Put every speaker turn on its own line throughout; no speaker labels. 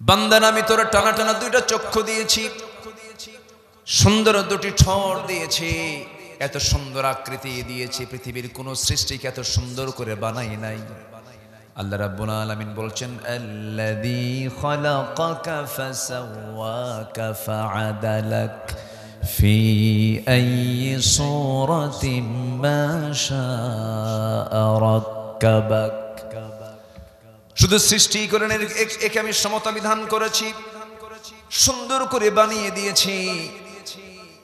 বান্দার আমি তোর টানা টানা দুইটা চক্ষু দিয়েছি, সুন্দর দুটি ঠোঁট দিয়েছি, এত সুন্দর আকৃতি দিয়েছি, পৃথিবীর কোন সৃষ্টিকে এত সুন্দর করে বানাই নাই। আল্লাহ রাব্বুল আলামিন বলছেন আল্লাযী খালাকাকা ফাসাওয়াকা ফাআদালাক ফি আইয়ি সূরাতিন মা শাআ রাক্কাবাক। শুধু সৃষ্টি করেন, একে আমি সমতা বিধান করেছি, সুন্দর করে বানিয়ে দিয়েছি।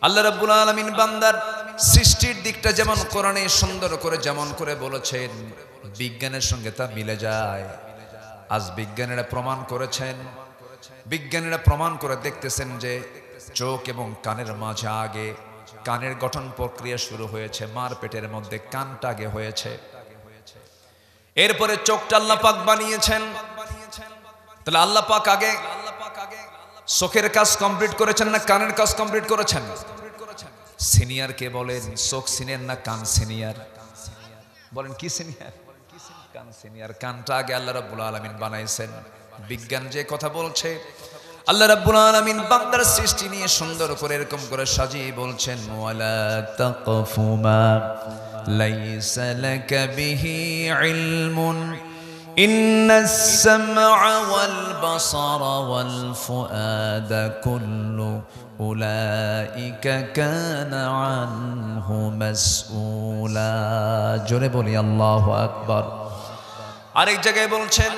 আল্লাহ রাব্বুল আলামিন বান্দার সৃষ্টির দিকটা যেমন কোরআনে সুন্দর করে যেমন করে বলেছেন, বিজ্ঞানের সঙ্গে তা মিলে যায়। আজ বিজ্ঞানীরা প্রমাণ করেছেন, বিজ্ঞানীরা প্রমাণ করে দেখতেছেন যে চোখ এবং কানের মাঝে আগে কানের গঠন প্রক্রিয়া শুরু হয়েছে, মার পেটের মধ্যে কানটা আগে হয়েছে, এরপরে চোখটা আল্লাহ পাক বানিয়েছেন। তাহলে আল্লাহ পাক আগে চোখের কাজ কমপ্লিট করেছেন না কানের কাজ কমপ্লিট করেছেন? সিনিয়র কে বলেন? চোখ সিনিয়র না কান সিনিয়র? বলেন কি সিনিয়র? কান সিনিয়র। কানটা আগে আল্লাহ রাব্বুল আলামিন বানাইছেন। বিজ্ঞান যে কথা বলছে, আল্লাহ রাব্বুল আলামিন বান্দার সৃষ্টি নিয়ে সুন্দর করে এরকম করে সাজিয়ে বলছেন ওয়ালা তাকফু মা লাইসা লাকা বিহি ইলমুন ইন্নাস সামআ ওয়াল বাসারা ওয়াল ফুআদা কুল্লু উলাইকা কানা আনহু মাসউলা। জোরে বলি আল্লাহু আকবার। আরেক জায়গায় বলছেন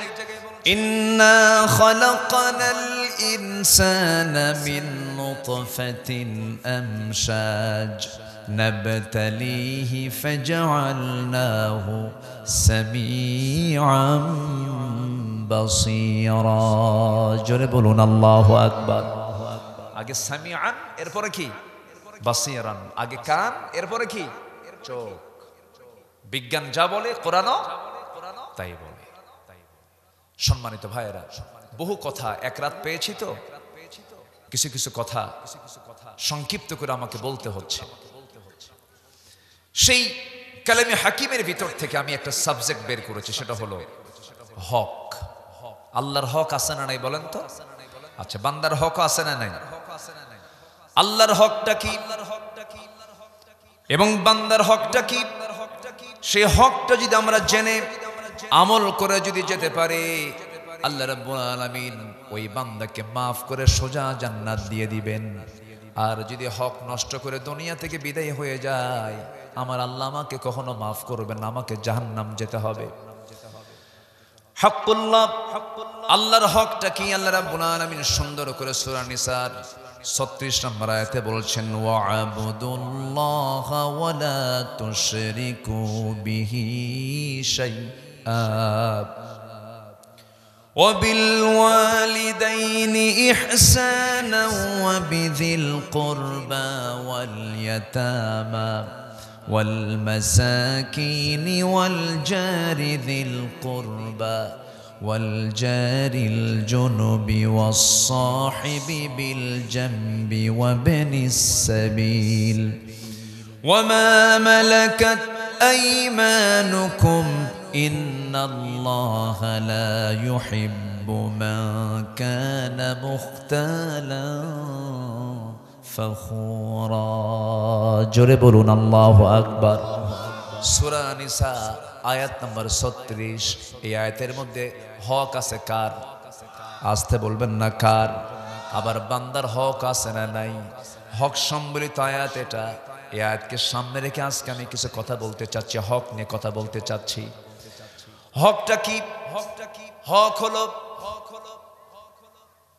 ইন্না খালাকনাল ইনসানা মিন নুতফাতিন আমশাজ নাবতালিহি ফাজআলনাহু সামিআন বাসীরা। জোরে বলুন আল্লাহু আকবার। আগে সামিআন, এরপরে কি? বাসীরান। আগে কান, এরপরে কি? চোখ। বিজ্ঞান যা বলে কোরআনও তাই বলে। সম্মানিত ভাইয়েরা, বহু কথা এক রাত পেয়েছি, তো কিছু কিছু কথা সংক্ষিপ্ত করে আমাকে বলতে হচ্ছে। সেই কালামে হাকিমের ভিতর থেকে আমি একটা সাবজেক্ট বের করেছি, সেটা হলো হক। আল্লাহর হক আছে না নাই বলেন তো? আচ্ছা, বান্দার হক আছে না নাই? আল্লাহর হকটা কি এবং বান্দার হকটা কি? সেই হকটা যদি আমরা জেনে আমল করে যদি যেতে পারে, আল্লাহ রাব্বুল আলামিন ওই বান্দাকে মাফ করে সোজা জান্নাত দিয়ে দিবেন। আর যদি হক নষ্ট করে দুনিয়া থেকে বিদায় হয়ে যায়, আমার আল্লাহ আমাকে কখনো মাফ করবেন না, আমাকে জাহান্নাম যেতে হবে। হকুল্লাহ, আল্লাহর হকটা কি? আল্লাহ রাব্বুল আলামিন সুন্দর করে সূরা নিসার 36 নম্বর আয়াতে বলছেন ওয়া'বুদুল্লাহা ওয়া লা তুশরিকু বিহি শাইআ ওয়া বিল ওয়ালিদাইনি ইহসানা ওয়া বিযিল কুরবা ওয়াল ইয়াতামা ওয়াল মাসাকিনি ওয়াল জারি যিল কুরবা والجار الجنب والصاحب بالجنب وابن السبيل وما ملكت أيمانكم إن الله لا يحب من كان مختالا فخورا. জোরে বলুন আল্লাহু আকবার। সূরা নিসা আয়াত নম্বর 36। এই আয়াতের মধ্যে হক আছে কার? আসতে বলবেন না কার? আবার বান্দার হক আছে না নাই? হক সম্বলিত আয়াত এটা। এই আয়াতকে সামনে রেখে আজকে আমি কিছু কথা বলতে চাচ্ছি, হক নিয়ে কথা বলতে চাচ্ছি। হকটা কি? হক হলো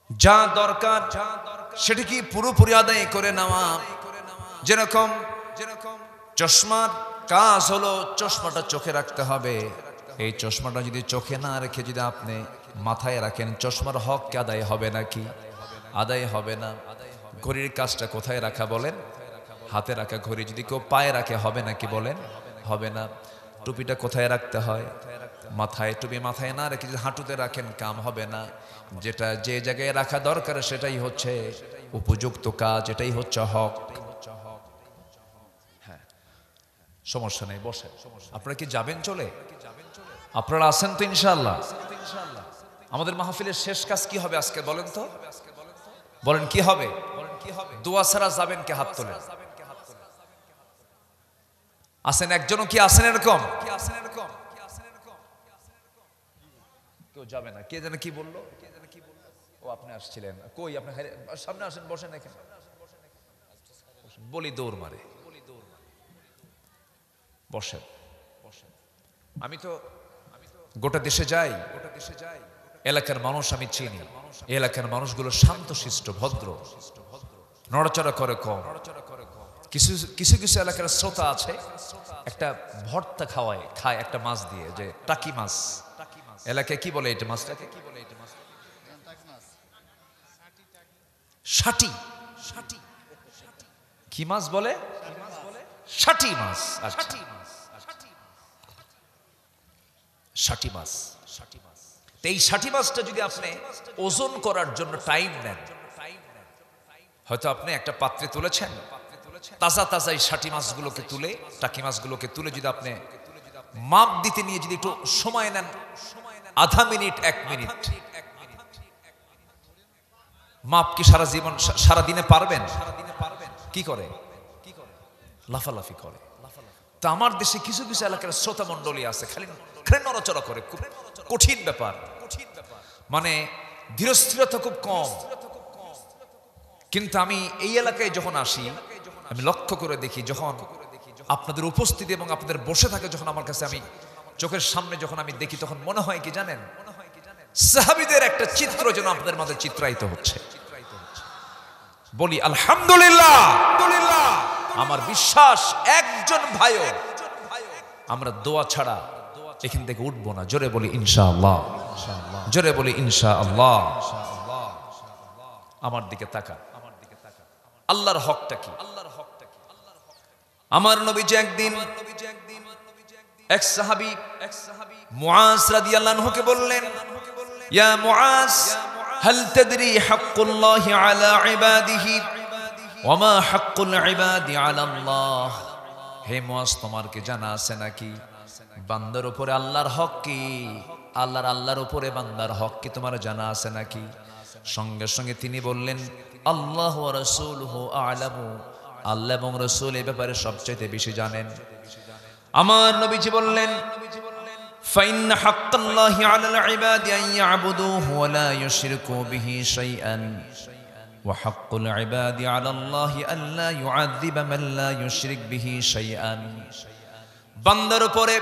যা দরকার সেটা কি পুরোপুরি আদায় করে নেওয়া। যেরকম চশমার কাজ হলো চশমাটা চোখে রাখতে হবে। এই চশমাটা যদি চোখে না রেখে যদি আপনি মাথায় রাখেন, চশমার হক কি আদায় হবে নাকি? আদায় হবে না। ঘড়ির কাজটা কোথায় রাখা বলেন? হাতে রাখা। ঘড়ি যদি কেউ পায়ে রাখে হবে নাকি বলেন? হবে না। টুপিটা কোথায় রাখতে হয়? মাথায়। টুপি মাথায় না রেখে যদি হাঁটুতে রাখেন কাম হবে না। যেটা যে জায়গায় রাখা দরকার সেটাই হচ্ছে উপযুক্ত কাজ, এটাই হচ্ছে হক। সমস্যা নেই, বসে। আপনারা কি যাবেন চলে? আপনারা আছেন তো ইনশাআল্লাহ? আমাদের মাহফিলের শেষ কাজ কি হবে আজকে বলেন তো? বলেন কি হবে? দোয়া ছাড়া যাবেন কে? হাত তোলেন। আছেন একজনও কি আছেন এরকম? কেউ যাবে না। কে জানে কি বললো? ও আপনি আসছিলেন কই? আপনি সামনে আসেন, বসেন এখানে। বলি দৌড় মারে, বসেন। আমি তো গোটা দেশে যাই, এলাকার মানুষ আমি চিনি। এলাকার মানুষগুলো শান্ত শিষ্ট ভদ্র, নড়াচড়া করে কম। কিছু কিছু কিছু এলাকার শ্রোতা আছে একটা ভর্তা খায় একটা মাছ দিয়ে, যে টাকি মাছ। এলাকায় কি বলে এটা মাছটাকে? ষাটি। কি মাছ বলে? ষাটি মাছ। ষাটি মাছ। এই ষাটি মাছটা যদি আপনি ওজন করার জন্য টাইম নেন, হয়তো আপনি একটা পাত্রে তুলেছেন, তাজা তাজা এই ষাটি মাছগুলোকে তুলে, টাকি মাছগুলোকে তুলে যদি আপনি মাপ দিতে নিয়ে যদি একটু সময় নেন, আধা মিনিট 1 মিনিট, মাপ কি সারা জীবন সারা দিনে পারবেন? কি করে? লাফালাফি করে। তা আমার দেশে কিছু কিছু এলাকার শ্রোতা মণ্ডলী আছে খালি নড়াচড়া করে, খুব কঠিন ব্যাপার। মানে ধীরস্থিরতা খুব কম। কিন্তু আমি এই এলাকায় যখন আসি, আমি লক্ষ্য করে দেখি, যখন আপনাদের উপস্থিতি এবং আপনাদের বসে থাকে, যখন আমার কাছে আমি চোখের সামনে যখন আমি দেখি, তখন মনে হয় কি জানেন? সাহাবীদের একটা চিত্র যেন আপনাদের মাঝে চিত্রায়িত হচ্ছে। বলি আলহামদুলিল্লাহ। আমার বিশ্বাস একজন ভাইও আমরা দোয়া ছাড়া এখান থেকে উঠবো না। জোরে বলি ইনশাআল্লাহ। জোরে বলি ইনশাআল্লাহ। আমার দিকে তাকা। আল্লাহর হকটা কি? আমার নবীজি একদিন এক সাহাবী মুআজ রাদিয়াল্লাহু আনহুকে বললেন, ইয়া মুআজ, হাল তাদরি হাক্কুল্লাহি আলা ইবাদিহি ওয়া মা হাক্কুল ইবাদি আলা আল্লাহ? হে মুআজ, তোমার কি জানা আছে নাকি বান্দার উপরে আল্লাহর হক কি? আল্লাহর উপরে বান্দার হক কি তোমার জানা আছে নাকি? সঙ্গে সঙ্গে তিনি বললেন, আল্লাহু ওয়া রাসূলুহু আ'লামু। আল্লাহ এবং রাসূল এই ব্যাপারে সবচেয়ে বেশি জানেন। আমার নবীজি বললেন, ফাইন হাক্কাল্লাহি আলাল ইবাদি আন ইয়াবুদুহু ওয়া লা ইউশরিকু বিহি শাইআন ওয়া হাক্কুল ইবাদি আলাল্লাহি আল্লা ইউআযযিবা মান লা ইউশরিক বিহি শাইআন। বান্দার উপরে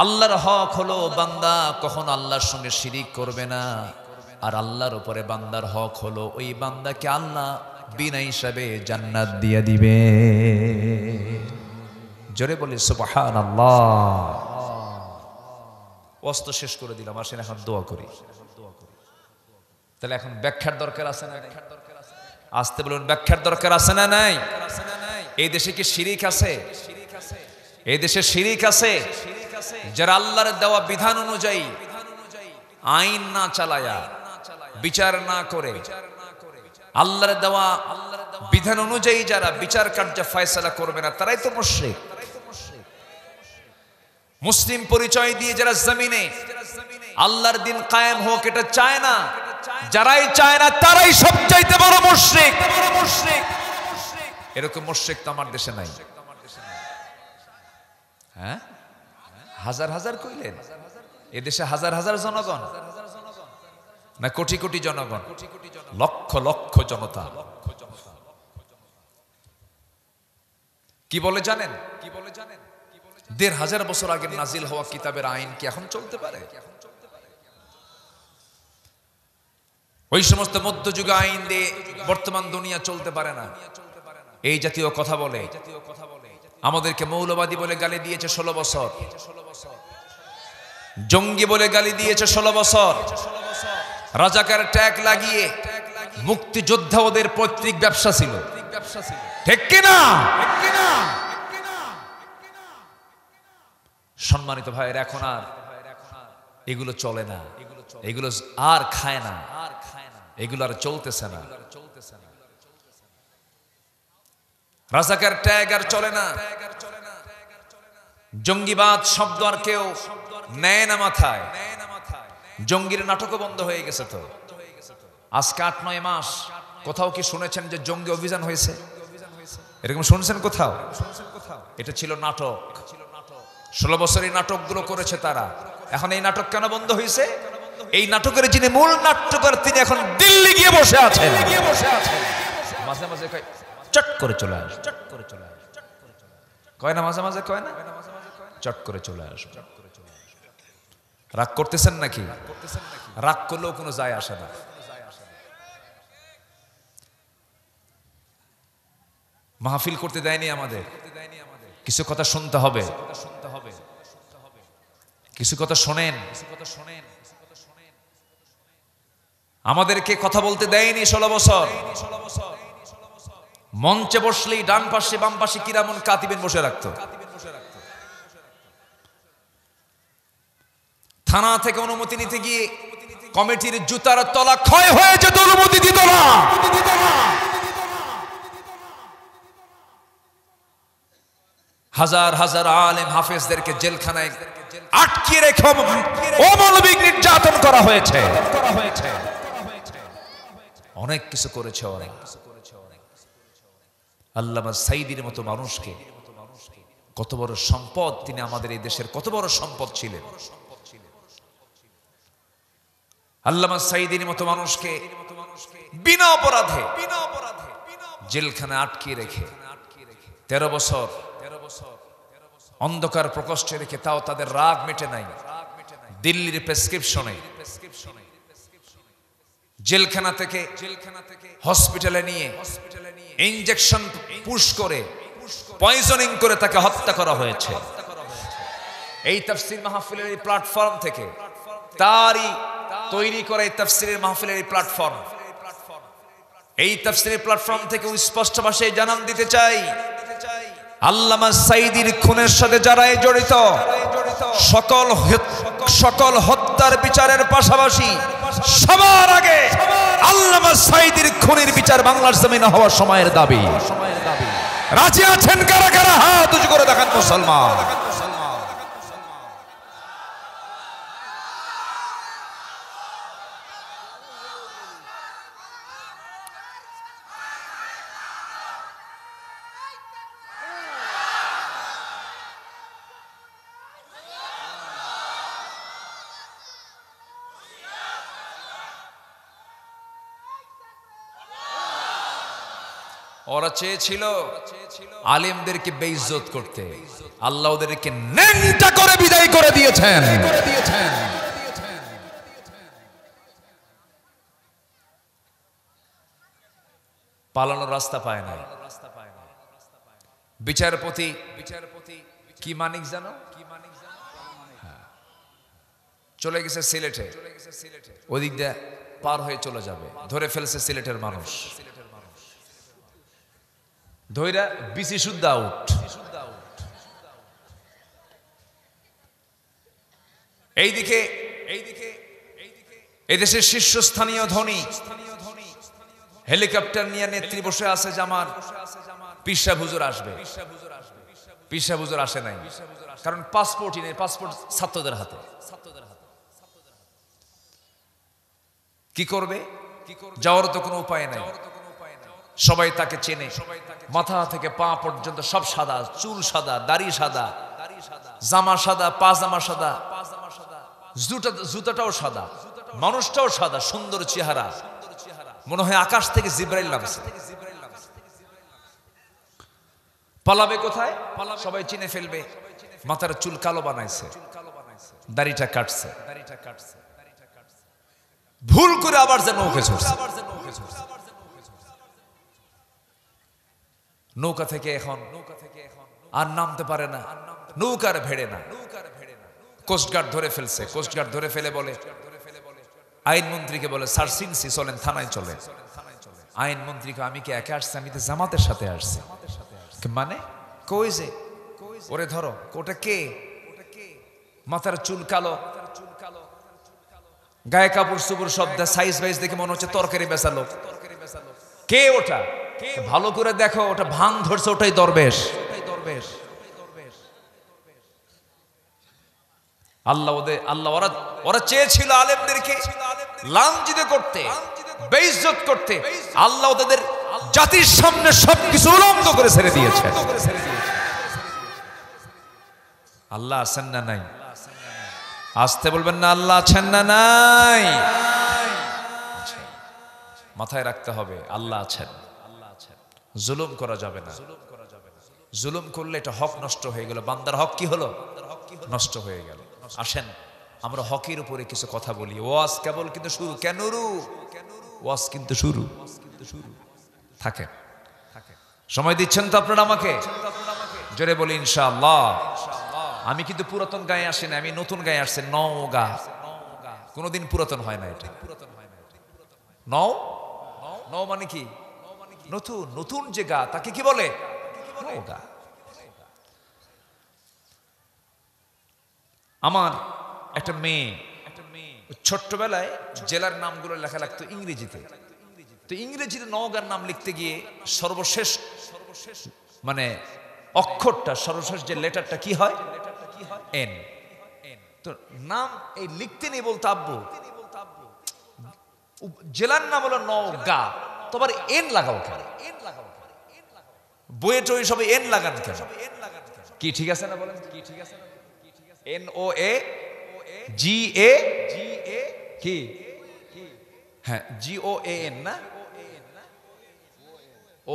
আল্লাহর হক হলো বান্দা কখনো আল্লাহর সঙ্গে শিরিক করবে না। আর আল্লাহর উপরে বান্দার হক হলো ওই বান্দাকে আল্লাহ বিনা হিসাবে জান্নাত দিয়ে দিবে। জোরে বলি সুবহানাল্লাহ। ওয়াজ শেষ করে দিলাম, আসেন এখন দোয়া করি। তাহলে এখন ব্যাখ্যার দরকার আছে না? আসতে বলুন, ব্যাখ্যার দরকার আছে না নাই? এই দেশে কি শিরিক আছে? এই দেশে শিরিক আছে যারা আল্লাহর দেওয়া বিধান অনুযায়ী আইন না চালায়া, বিচার না করে, আল্লাহর দেওয়া বিধান অনুযায়ী যারা বিচার কার্য ফয়সালা করবে না, তারাই তো মুশরিক। মুসলিম পরিচয় দিয়ে যারা জমিনে আল্লাহর দিন কায়েম হোক এটা চায় না, যারাই চায় না তারাই সবচাইতে বড় মুশরিক। এরকম মুশরিক তো আমার দেশে নাই। হ্যাঁ, হাজার হাজার কইলেন? এদেশে হাজার হাজার জনগণ না কোটি কোটি জনগণ? লক্ষ লক্ষ জনতা। কি বলে জানেন? ১৫০০ বছর আগে নাজিল হওয়া কিতাবের আইন কি এখন চলতে পারে? ওই সমস্ত মধ্যযুগে আইন দিয়ে বর্তমান দুনিয়া চলতে পারে না। এই জাতীয় কথা বলে আমাদেরকে মৌলবাদী বলে গালি দিয়েছে 16 বছর, জঙ্গি বলে গালি দিয়েছে 16 বছর, রাজাকার ট্যাগ লাগিয়ে মুক্তিযোদ্ধা ওদের পৈতৃক ব্যবসা ছিল। ঠিক কিনা? সম্মানিত ভাইয়ের, এখন আর এগুলো চলে না, এগুলো আর খায় না, এগুলো আর চলতেছে না। রাজাকার ট্যাগ আর চলে না, জঙ্গিবাদ শব্দ আর কেউ নেয় না মাথায়। জঙ্গির নাটকও বন্ধ হয়ে গেছে তো। আজকে 8-9 মাস কোথাও কি শুনেছেন যে জঙ্গি অভিযান হয়েছে? এরকম শুনছেন কোথাও? এটা ছিল নাটক। 16 বছর এই নাটকগুলো করেছে তারা। এখন এই নাটক কেন বন্ধ হয়েছে? এই নাটকের যিনি মূল নাট্যকার তিনি এখন দিল্লি গিয়ে বসে আছেন। মাঝে মাঝে কয় চট করে চলে আস, চট করে চলে আস, কয় না মাঝে মাঝে কয় না চট করে চলে আস। রাগ করতেছেন নাকি? রাগ করলেও কোনো যায় আসে না। মাহফিল করতে দেয়নি আমাদের, কিছু কথা শুনতে হবে, কিছু কথা শোনেন। আমাদেরকে কথা বলতে দেয়নি 16 বছর। মঞ্চে বসলেই ডান পাশে বাম পাশে কিরামন কাতিবেন বসে রাখতো। থানা থেকে অনুমতি নিতে গিয়ে কমিটির জুতার তলা ক্ষয় হয়ে যেত, অনুমতি দিত না। হাজার হাজার আলেম হাফেজদেরকে জেলখানায় আটকে রেখে অমানবিক নির্যাতন করা হয়েছে। অনেক কিছু করেছে অনেক। আল্লামা সাঈদীর মতো মানুষকে, কত বড় সম্পদ তিনি আমাদের এই দেশের, কত বড় সম্পদ ছিলেন। আল্লামা সাঈদীর মতো মানুষকে বিনা অপরাধে জেলখানায় আটকে রেখে 13 বছর অন্ধকার প্রকোষ্ঠে রেখে, তাও তাদের রাগ মেটে নাই। দিল্লির প্রেসক্রিপশনে জেলখানা থেকে হসপিটালে নিয়ে ইনজেকশন পুশ করে পয়জনিং করে তাকে হত্যা করা হয়েছে। এই তাফসীর মাহফিলের এই প্ল্যাটফর্ম থেকে, তারই তৈরি করা এই তাফসীরের মাহফিলের এই প্ল্যাটফর্ম, এই তাফসীরের প্ল্যাটফর্ম থেকে স্পষ্ট ভাষায় জানান দিতে চাই, আল্লামা সাঈদীর খুনের সাথে যারা জড়িত, সকল হত্যার বিচারের পাশাপাশি সবার আগে আল্লামা সাঈদীর খুনের বিচার বাংলার জমিনে হওয়ার সময়ের দাবি। রাজি আছেন কারা কারা? হাত উঁচু করে দেখান মুসলমান। ওরা চেয়েছিল আলেমদেরকে বেইজ্জত করতে, আল্লাহ ওদেরকে ন্যাংটা করে বিদায় করে দিয়েছেন। পালানোর রাস্তা পায় না। বিচারপতি কি মানিক জানো, চলে গেছে সিলেটে, ওদিক দিয়ে পার হয়ে চলে যাবে, ধরে ফেলছে সিলেটের মানুষ, ধৈরা বিসি শুদ্ধ আউট। এইদিকে এদেশের শীর্ষস্থানীয় ধনী হেলিকপ্টার নিয়ে নেত্রী বসে আছে যে আমার পীর সাহেব হুজুর আসবে। পীর সাহেব হুজুর আসে নাই, কারণ পাসপোর্টই নেই, পাসপোর্ট ছাত্রদের হাতে। কি করবে? যাওয়ার তো কোনো উপায় নাই। সবাই তাকে চেনে, মাথা থেকে পা পর্যন্ত সব সাদা, চুল সাদা, দাড়ি সাদা, জামা সাদা, পাজামা সাদা, জুতাটাও সাদা, মানুষটাও সাদা, সুন্দর চেহারা, মনে হয় আকাশ থেকে জিবরাইল নামছে। পালাবে কোথায়? সবাই চিনে ফেলবে। মাথার চুল কালো বানাইছে, দাড়িটা কাটছে, ভুল করে আবার যেন নৌকে ছুটছে। নৌকা থেকে এখন আর নামতে পারে না, নৌকার ভেড়ে না। কোস্টগার্ড ধরে ফেলছে। কোস্টগার্ড ধরে ফেলে বলে, আইনমন্ত্রীকে বলে স্যার সিনসি চলেন, থানায় চলে। আইনমন্ত্রীকে, আমি কি একা আসছি? আমি তো জামাতের সাথে আসছি। মানে কই যে? ওরে ধরো। ওটা কে? মাথার চুল কালো, গায়ে কাপড় চুপুর সব সাইজ বাইজ দেখে মনে হচ্ছে তরকারি বেচা লোক। কে ওটা? ভালো করে দেখো, ওটা ভাং ধরছে, ওটাই দরবেশ। আল্লাহ ওরা চেয়েছিল আলেমদেরকে লাঞ্ছিত করতে, বেইজ্জত করতে। আল্লাহ তাদের জাতির সামনে সবকিছু উলঙ্গ করে ছেড়ে দিয়েছে। আল্লাহ আছেন না নাই? আসতে বলবেন না, আল্লাহ আছেন না নাই? মাথায় রাখতে হবে আল্লাহ আছেন। জুলুম করা যাবে না। জুলুম করলে এটা হক নষ্ট হয়ে গেল, বান্দার হক কি হলো? নষ্ট হয়ে গেল। আসেন আমরা হকের উপরে কিছু কথা বলি। ওয়াজ কেবল কিন্তু শুরু, কেন ওয়াজ কিন্তু শুরু। থাকে সময় দিচ্ছেন তো আপনারা আমাকে? জোরে বলি ইনশাআল্লাহ। আমি কিন্তু পুরাতন গায়ে আসি না, আমি নতুন গায়ে আসছি। নওগাঁ কোনোদিন পুরাতন হয় না। এটা নও মানে কি? নতুন। নতুন যে গা তাকে কি বলে? নওগাঁ। আমার একটা মেয়ে ছোট্টবেলায় জেলার নামগুলো লেখা লাগতো ইংরেজিতে। তো ইংরেজিতে নওগাঁর নাম লিখতে গিয়ে সর্বশেষ মানে অক্ষরটা, সর্বশেষ যে লেটারটা কি হয়? এন। তো নাম এই লিখতে নেই বলতো আব্বু, জেলার নাম হলো নওগাঁ, তোমার এন লাগাও কেন? বইয়ে টই সবাই এন লাগান কেন? কি ঠিক আছে না বলেন? কি ঠিক আছে না? NOAGA কি? হ্যাঁ GOAN না?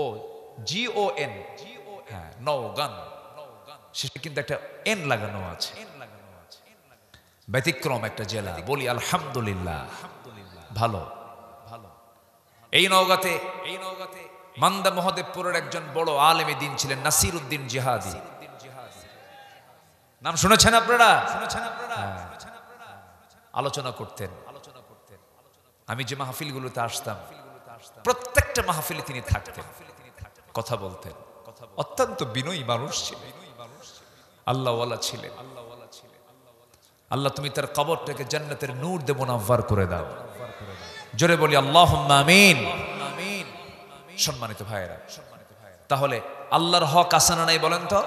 ও GON, হ্যাঁ নওগাঁ। সেটা কিন্তু একটা এন লাগানো আছে। ব্যতিক্রম একটা জেলা। বলি আলহামদুলিল্লাহ, ভালো। এই নওগাঁতে মান্দা মহাদেবপুরের একজন বড় আলেমে দিন ছিলেন নাসির উদ্দিন জিহাদি। নাম শুনেছেন আপনারা? আলোচনা করতেন। আমি যে মাহফিলগুলোতে আসতাম প্রত্যেকটা মাহফিলে তিনি থাকতেন, কথা বলতেন। অত্যন্ত বিনয়ী মানুষ ছিলেন, আল্লাহওয়ালা ছিলেন। আল্লাহ তুমি তার কবরটাকে জান্নাতের নূর দিয়ে মুনাవ్বার করে দাও। জোরে বলি আল্লাহুম্মা আমিন। সম্মানিত ভাইয়েরা, তাহলে আল্লাহর হক আছে না নাই বলেন তো?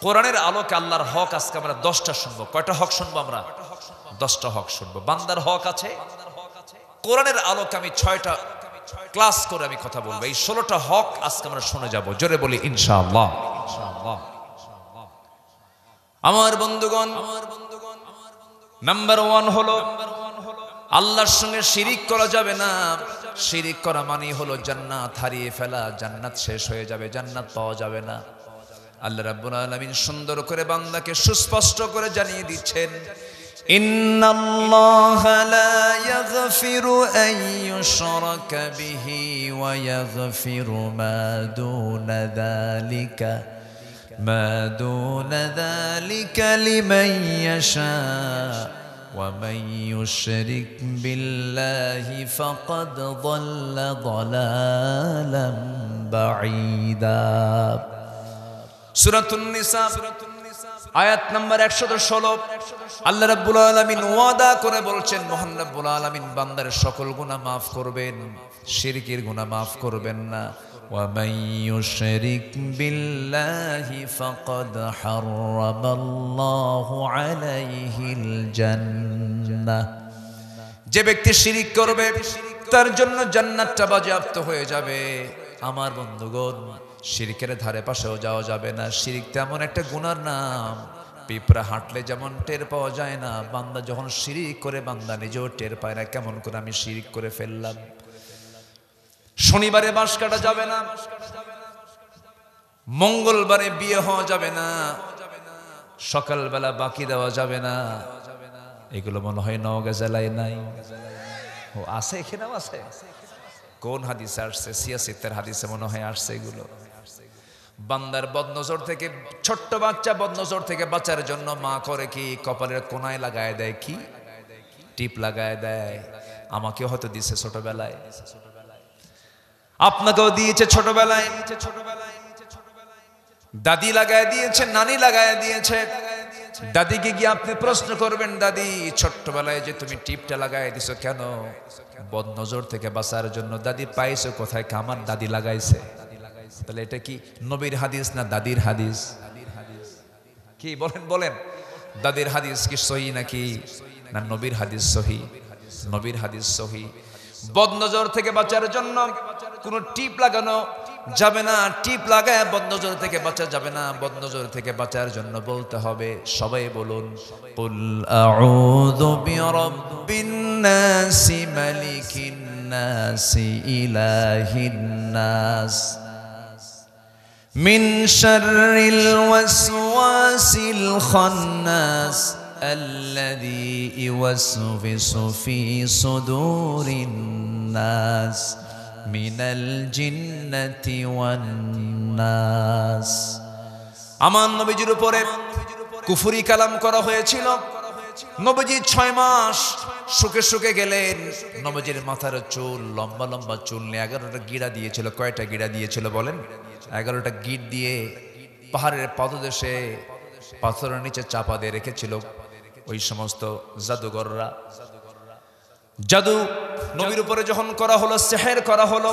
কোরআনের আলোকে আল্লাহর হক আজকে আমরা 10টা শুনবো। কয়টা হক শুনবো আমরা? 10টা হক শুনবো। বান্দার হক আছে। কোরআনের আলোকে আমি 6টা ক্লাস করে আমি কথা বলবো। এই 16টা হক আজকে আমরা শুনে যাব। জোরে বলি ইনশাআল্লাহ। আমার বন্ধুগণ, নাম্বার 1 হলো আল্লাহর সঙ্গে শিরিক করা যাবে না। শিরিক করা মানে হলো জান্নাত হারিয়ে ফেলা, জান্নাত শেষ হয়ে যাবে, জান্নাত পাওয়া যাবে না। আল্লাহ রাব্বুল আলামিন সুন্দর করে বান্দাকে সুস্পষ্ট করে জানিয়ে দিচ্ছেন, ইন্নাল্লাহা লা ইয়াগফিরু আন ইউশরাকা বিহি ওয়া ইয়াগফিরু মা দুনা যালিকা লিমান ইয়াশা ওয়া মান ইউশরিক বিল্লাহি ফাকাদ যাল্লা যালালাম বাঈদা। সূরাতুন নিসা আয়াত নাম্বার 116। আল্লাহ রাব্বুল আলামিন ওয়াদা করে বলছেন, মহান রাব্বুল আলামিন বান্দার সকল গুনাহ maaf করবেন, শিরকের গুনাহ maaf করবেন না। ওয়া মান ইউশরিক বিল্লাহি ফাকাদ হারামাল্লাহু আলাইহিল জান্নাহ। যে ব্যক্তি শিরিক করবে তার জন্য জান্নাতটা বাজেয়াপ্ত হয়ে যাবে। আমার বন্ধুগণ, শিরকের ধারে পাশেও যাওয়া যাবে না। শিরিক তেমন একটা গুনার নাম, পিঁপড়া হাঁটলে যেমন টের পাওয়া যায় না, বান্দা যখন শিরিক করে বান্দা নিজেও টের পায় না কেমন করে আমি শিরিক করে ফেললাম। শনিবারে বাঁশ কাটা যাবে না, মঙ্গলবারে বিয়ে হওয়া যাবে না, সকালবেলা বাকি দেওয়া যাবে না। এগুলো মনে হয় নওগাঁ জেলায় নাই। ও আছে, এখানেও আছে। কোন হাদিসে আসছে? সিয়াসিতের হাদিসে মনে হয় আসছে এগুলো। বান্দার বদনজর থেকে, ছোট্ট বাচ্চা বদনজর থেকে বাঁচার জন্য মা করে কি? কপালের কোনায় লাগায় দেয় কি? টিপ লাগায় দেয়। আমাকেও হয়তো দিয়েছে ছোটবেলায়, আপনাকেও দিয়েছে ছোটবেলায়। দাদি লাগায় দিয়েছে, নানি লাগায় দিয়েছে। দাদিকে গিয়ে আপনি প্রশ্ন করবেন, দাদি ছোট্টবেলায় যে তুমি টিপটা লাগায় দিছো কেন? বদনজর থেকে বাঁচার জন্য। দাদি পাইছো কোথায়? আমার দাদি লাগাইছে। তাহলে এটা কি নবীর হাদিস না দাদির হাদিস? কি বলেন? দাদির হাদিস কি সহি নাকি? না নবীর হাদিস সহি? নবীর হাদিস সহি। বদনজর থেকে বাঁচার জন্য কোনো টিপ লাগানো যাবে না, টিপ লাগায় বদনজর থেকে বাঁচা যাবে না। বদনজর থেকে বাঁচার জন্য বলতে হবে, সবাই বলুন, কুল আউযু বিরাব্বিন নাসি মালিকিন নাসি ইলাহিন নাস মিন শাররিল ওয়াসওয়াসিল খান্নাস আল্লাযী ইউওয়াসওয়িসু ফি সুদুরিন নাস মিনাল জিন্নাতি ওয়ান নাস। আমার নবীজির উপরে কুফরি কালাম করা হয়েছিল। নবীজি 6 মাস শুকে শুকে গেলেন। নবীজির মাথার চুল, লম্বা লম্বা চুল নিয়ে 11টা গিরা দিয়েছিল। কয়টা গিরা দিয়েছিল বলেন? 11টা গিট দিয়ে পাহাড়ের পাদদেশে পাথরের নিচে চাপা দিয়ে রেখেছিল ওই সমস্ত জাদুঘররা। জাদু নবীর উপরে যখন করা হলো, সেহের করা হলো,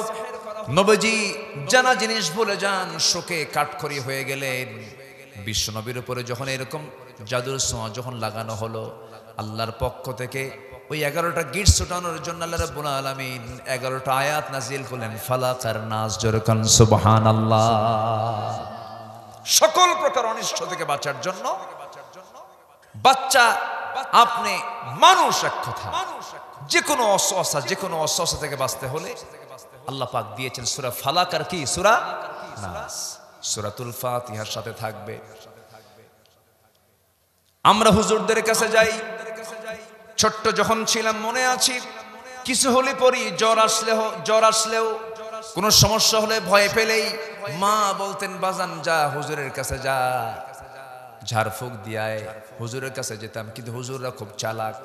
নবীজি জানা জিনিস ভুলে যান, শোকে কাঠখড়ি হয়ে গেলেন। বিশ্ব নবীর উপরে যখন এরকম জাদুর ছোঁয়া যখন লাগানো হলো, আল্লাহর পক্ষ থেকে ওই 11টা গিট ছুটানোর জন্য আল্লাহ রাব্বুল আলামিন 11টা আয়াত নাজিল করলেন, ফালাক আর নাস, জোরকান সুবহানাল্লাহ। সকল প্রকার অনিষ্ট থেকে বাঁচার জন্য বাচ্চা আপনি মানুষ, এক কথা, যে কোনো অসওয়াসা থেকে বাঁচতে হলে আল্লাহ পাক দিয়েছেন সূরা ফালাক আর কি সূরা নাস, সূরাতুল ফাতিহার সাথে থাকবে। আমরা হুজুরদের কাছে যাই, ছোট্ট যখন ছিলাম মনে আছে, কিছু হলে পরি, জ্বর আসলেও কোনো সমস্যা হলে ভয় পেলেই মা বলতেন, বাজান যা হুজুরের কাছে যা, ঝাড়ফুঁক দিয়ায় হুজুরের কাছে যেতাম। কিন্তু হুজুররা খুব চালাক।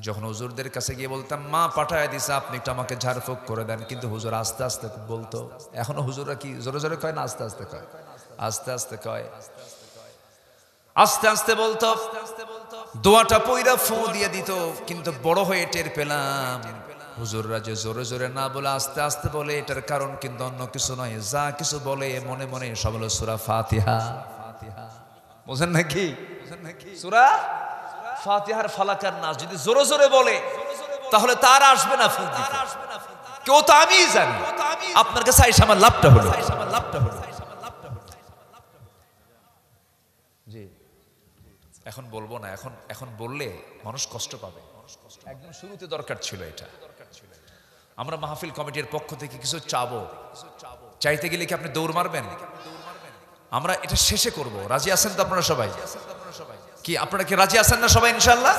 যখন হুজুরদের কাছে গিয়ে বলতাম, মা পাঠায় দিছে, আপনি একটু আমাকে ঝাড়ফুঁক করে দেন, কিন্তু হুজুর আস্তে আস্তে বলতো। এখনো হুজুররা কি জোরে জোরে কয় না আস্তে আস্তে কয়? আস্তে আস্তে কয়। আস্তে আস্তে বলতো, দোয়াটা পইরা ফু দিয়ে দিত। কিন্তু বড় হয়ে টের পেলাম হুজুররা যে জোরে জোরে না বলে আস্তে আস্তে বলে, এটার কারণ কিন্তু অন্য কিছু নয়। যা কিছু বলে মনে মনে সব হলো সূরা ফাতিহা। বুঝেন নাকি? সূরা ফাতিহার ফালাক আর নাস যদি জোরে জোরে বলে, তাহলে তার আসবে না ফুল দিতে। কেউ তো আমিই জানি, আপনার কাছে আইসা আমার লাভটা হলো। জি, এখন বলবো না, এখন বললে মানুষ কষ্ট পাবে। একদম শুরুতে দরকার ছিল এটা। আমরা মাহফিল কমিটির পক্ষ থেকে কিছু চাবো, চাইতে গেলে কি আপনি দৌড় মারবেন? আমরা এটা শেষে করব। রাজি আছেন তো আপনারা সবাই? কি আপনারা কি রাজি আছেন না সবাই ইনশাআল্লাহ?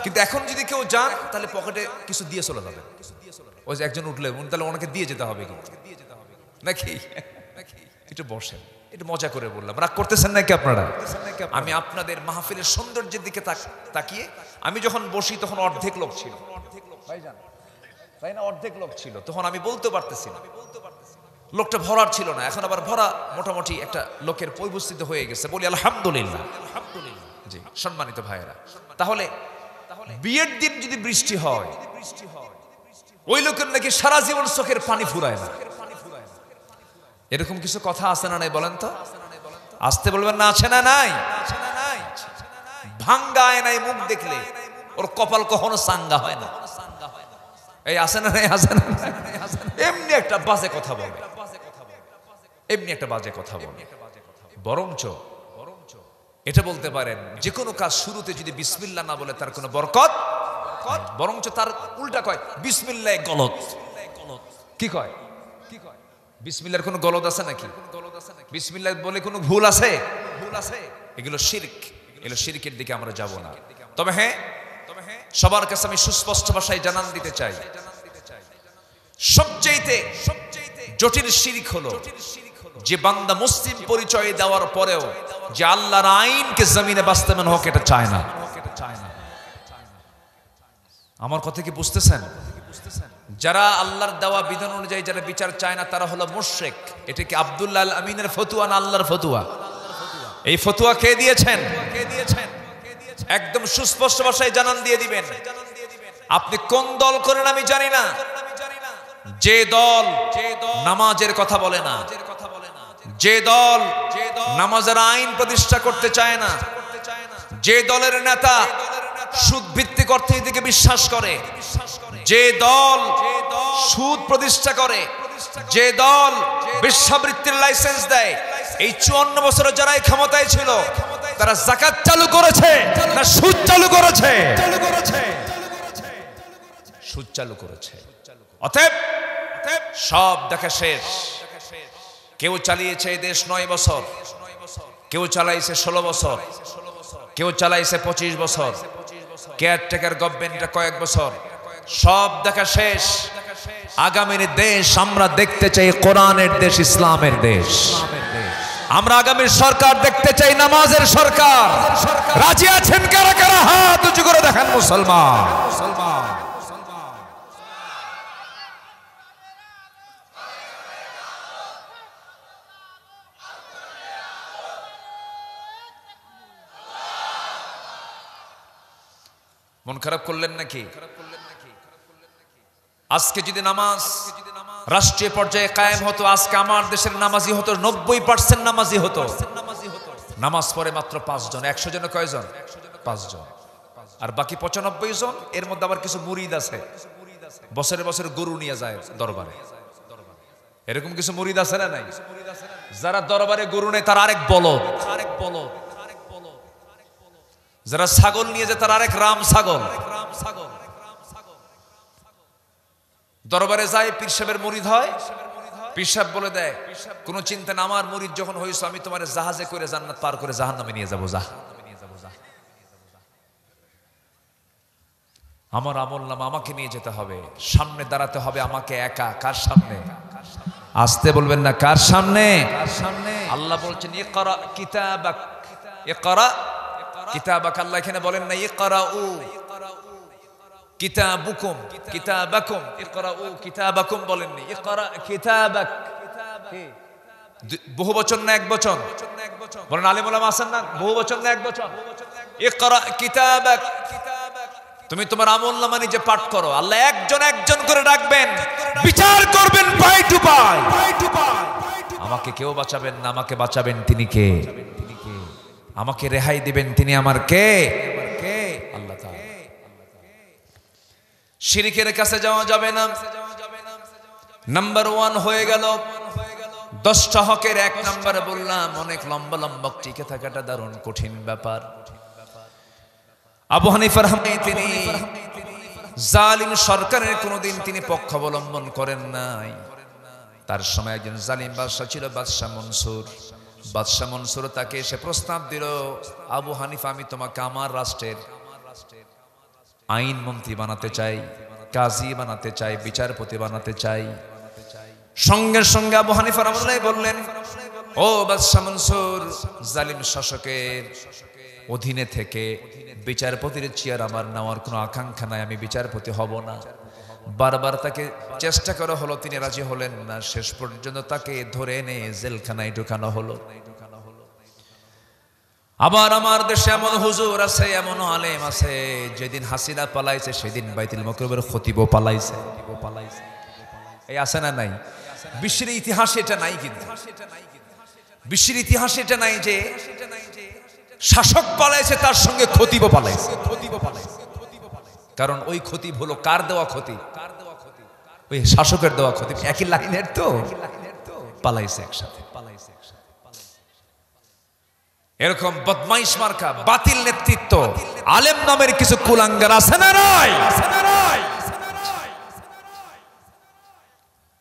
কিন্তু এখন যদি কেউ যান, তাহলে পকেটে কিছু দিয়ে চলে যাবেন। ওই যে একজন উঠলে তাহলে ওনাকে দিয়ে যেতে হবে নাকি? একটু বসেন, একটু মজা করে বললাম, রাগ করতেছেন নাকি আপনারা? আমি আপনাদের মাহফিলের সৌন্দর্যের দিকে তাকিয়ে, আমি যখন বসি তখন অর্ধেক লোক ছিল, তাই না? অর্ধেক লোক ছিল তখন, আমি বলতে পারতেছি না, লোকটা ভরার ছিল না। এখন আবার ভরা, মোটামুটি একটা লোকের উপস্থিত হয়ে গেছে। বলি আলহামদুলিল্লাহ। জি সম্মানিত ভাইয়েরা, তাহলে বিয়ের দিন যদি বৃষ্টি হয়, ওই লোকের নাকি সারা জীবন চোখের পানি ফুরায় না। এরকম কিছু কথা আছে না নাই বলেন তো? আসতে বলবেন না, আছে না নাই? ভাঙ্গায় নাই মুখ দেখলে ওর কপাল কখনো সাঙ্গা হয় না। এই আছে না নাই? আছে না? এমনি একটা বাজে কথা বলে, এমনি একটা বাজে কথা বলে। বরঞ্চ এটা বলতে পারেন, যে কোনো কাজ শুরুতে যদি বিসমিল্লাহ না বলে তার কোনো বরকত, বরঞ্চ তার উল্টা কয় বিসমিল্লাহ গলত। কি কয়? বিসমিল্লাহর কোনো গলত আছে নাকি? বিসমিল্লাহ বলে কোনো ভুল আছে? এগুলো শিরক। এগুলো শিরকের দিকে আমরা যাব না। তবে হ্যাঁ, সবার কাছে আমি সুস্পষ্ট ভাষায় জানান দিতে চাই, সবচেয়ে জটিল শিরক হলো যে বান্দা মুসলিম পরিচয় দেওয়ার পরেও যে আল্লাহর আইনকে জমিনে বাস্তবায়ন হোক এটা চায় না। আমার কথা কি বুঝতেছেন? যারা আল্লাহর দেওয়া বিধান অনুযায়ী যারা বিচার চায় না, তারা হলো মুশরিক। এটা কি আব্দুল্লাহ আল আমিনের ফতুয়া না আল্লাহর ফতুয়া? এই ফতুয়া কে দিয়েছেন? একদম সুস্পষ্ট ভাষায় জানান দিয়ে দিবেন। আপনি কোন দল করেন আমি জানি না, যে দল নামাজের কথা বলে না, যে দল নামাজের আইন প্রতিষ্ঠা করতে চায় না, যে দলের নেতা সুদ ভিত্তিক অর্থনীতিকে বিশ্বাস করে, যে দল সুদ প্রতিষ্ঠা করে, যে দল বেশ্যাবৃত্তির লাইসেন্স দেয়, এই 54 বছরে যারা এই ক্ষমতায় ছিল তারা যাকাত চালু করেছে না সুদ চালু করেছে? সুদ চালু করেছে। অতএব সব দেখা শেষ। কেউ চালিয়েছে এই দেশ 9 বছর, কেউ চালাইছে 16 বছর, কেউ চালাইছে 25 বছর, কেয়ারটেকার গভর্নমেন্টটা কয়েক বছর। সব দেখা শেষ। আগামীর দেশ আমরা দেখতে চাই কোরআনের দেশ, ইসলামের দেশ। আমরা আগামীর সরকার দেখতে চাই নামাজের সরকার। রাজি আছেন কারা কারা? হাত উঁচু করে দেখান মুসলমান। মন খারাপ করলেন নাকি? আজকে যদি নামাজ রাষ্ট্রীয় পর্যায়ে কায়েম হতো, আজকে আমার দেশের নামাজি হতো 90% নামাজি হতো। নামাজ পড়ে মাত্র 5 জন। 100 জনে কয়জন? 5 জন। আর বাকি 95 জন, এর মধ্যে আবার কিছু মুরিদ আছে, বছরে বছরে গরু নিয়ে যায় দরবারে। এরকম কিছু মুরিদ আছে না নাই? যারা দরবারে গরু নেয় তার আরেক বলদ, যারা ছাগল নিয়ে যায় তার আরেক রাম ছাগল। দরবারে যায়, পীর সাহেবের মুরিদ হয়, পীর সাহেব বলে দেয় কোনো চিন্তা না, আমার মুরিদ যখন হইছো আমি তোমার জাহাজে করে জান্নাত পার করে জাহান্নামে নিয়ে যাবো, যা। আমার আমল নামা আমাকে নিয়ে যেতে হবে, সামনে দাঁড়াতে হবে আমাকে একা। কার সামনে? আসতে বলবেন না, কার সামনে? আল্লাহ বলছেন ইকরা কিতাবাক, ইকরা কিতাবাক। আল্লাহ এখানে বলেন না ইকরাউ কিতাবুকুম, কিতাবাকুম, ইকরাউ কিতাবাকুম বলেননি, ইকরা কিতাবাক। বহু বচন না এক বচন? বলেন আলেম ওলামা আছেন না, বহু বচন না এক বচন? ইকরা কিতাবাক। তুমি তোমার আমলনামা নিজে পাঠ করো। আল্লাহ একজন একজন করে ডাকবেন, বিচার করবেন পাই টু পাই। আমাকে কেউ বাঁচাবেন না, আমাকে বাঁচাবেন তিনি কে? আমাকে রেহাই দিবেন তিনি আমার কে? আল্লাহ তাআলা। শিরকের কাছে যাওয়া যাবে না। নাম্বার 1 হয়ে গেল। 10টা হকের 1 নম্বরে বললাম, অনেক লম্বা লম্বা টিকে থাকাটা দারুণ কঠিন ব্যাপার। আবু হানিফা রাহমাতুল্লাহ তিনি জালিম সরকারের কোনোদিন তিনি পক্ষ অবলম্বন করেন নাই। তার সময় একজন জালিম বাদশা ছিল, বাদশাহ মনসুর। বাদশাহ মনসুর তাকে এসে প্রস্তাব দিল, আবু হানিফা আমি তোমাকে আমার রাষ্ট্রের আইন মন্ত্রী বানাতে চাই, কাজী বানাতে চাই, বিচারপতি বানাতে চাই। সঙ্গে সঙ্গে আবু হানিফা রাহমাতুল্লাহ বললেন, ও বাদশাহ মনসুর, জালিম শাসকের অধীনে থেকে বিচারপতির চেয়ার আমার নেওয়ার কোনো আকাঙ্ক্ষা নাই, আমি বিচারপতি হব না। বারবার তাকে চেষ্টা করা হলো, তিনি রাজি হলেন না। শেষ পর্যন্ত তাকে ধরে এনে জেলখানায় ঢুকানো হলো। আবার আমার দেশে এমন হুজুর আছে, এমন আলেম আছে, যেদিন হাসিনা পালাইছে সেদিন বাইতুল মুকাররমের খতিবও পালাইছে। এই আছে না নাই? বিশ্বের ইতিহাসে এটা নাই, কিন্তু বিশ্বের ইতিহাসে এটা নাই যে শাসক পালাইছে তার সঙ্গে খতিবও পালাইছে। কারণ ওই খতিব হলো কার দেওয়া খতিব? ওই শাসকের দেওয়া খতিব। একই লাইনের তো, পালাইছে একসাথে। এরকম বদমাইশ মার্কা বাতিল নেতৃত্ব আলেম নামের কিছু কুলাঙ্গার আছে না নাই?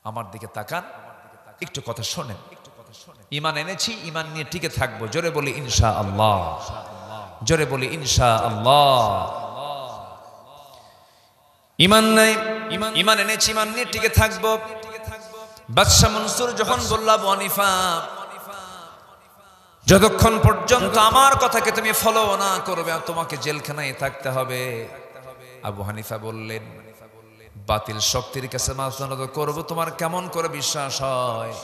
আমার দিকে তাকান, একটু কথা শোনেন। ঈমান এনেছি, ঈমান নিয়ে টিকে থাকবো। জোরে বলি ইনশাআল্লাহ, জোরে বলি ইনশাআল্লাহ। ঈমান নাই, ঈমান এনেছি, ঈমান নিয়ে টিকে থাকবো। বাদশাহ মনসুর যখন বলল, আবু হানিফা যতক্ষণ পর্যন্ত আমার কথাকে তুমি ফলো না করবে তোমাকে জেলখানায় থাকতে হবে। আবু হানিফা বললেন, বাতিল শক্তির কাছে মাথা নত করবো তোমার কেমন করে বিশ্বাস হয়?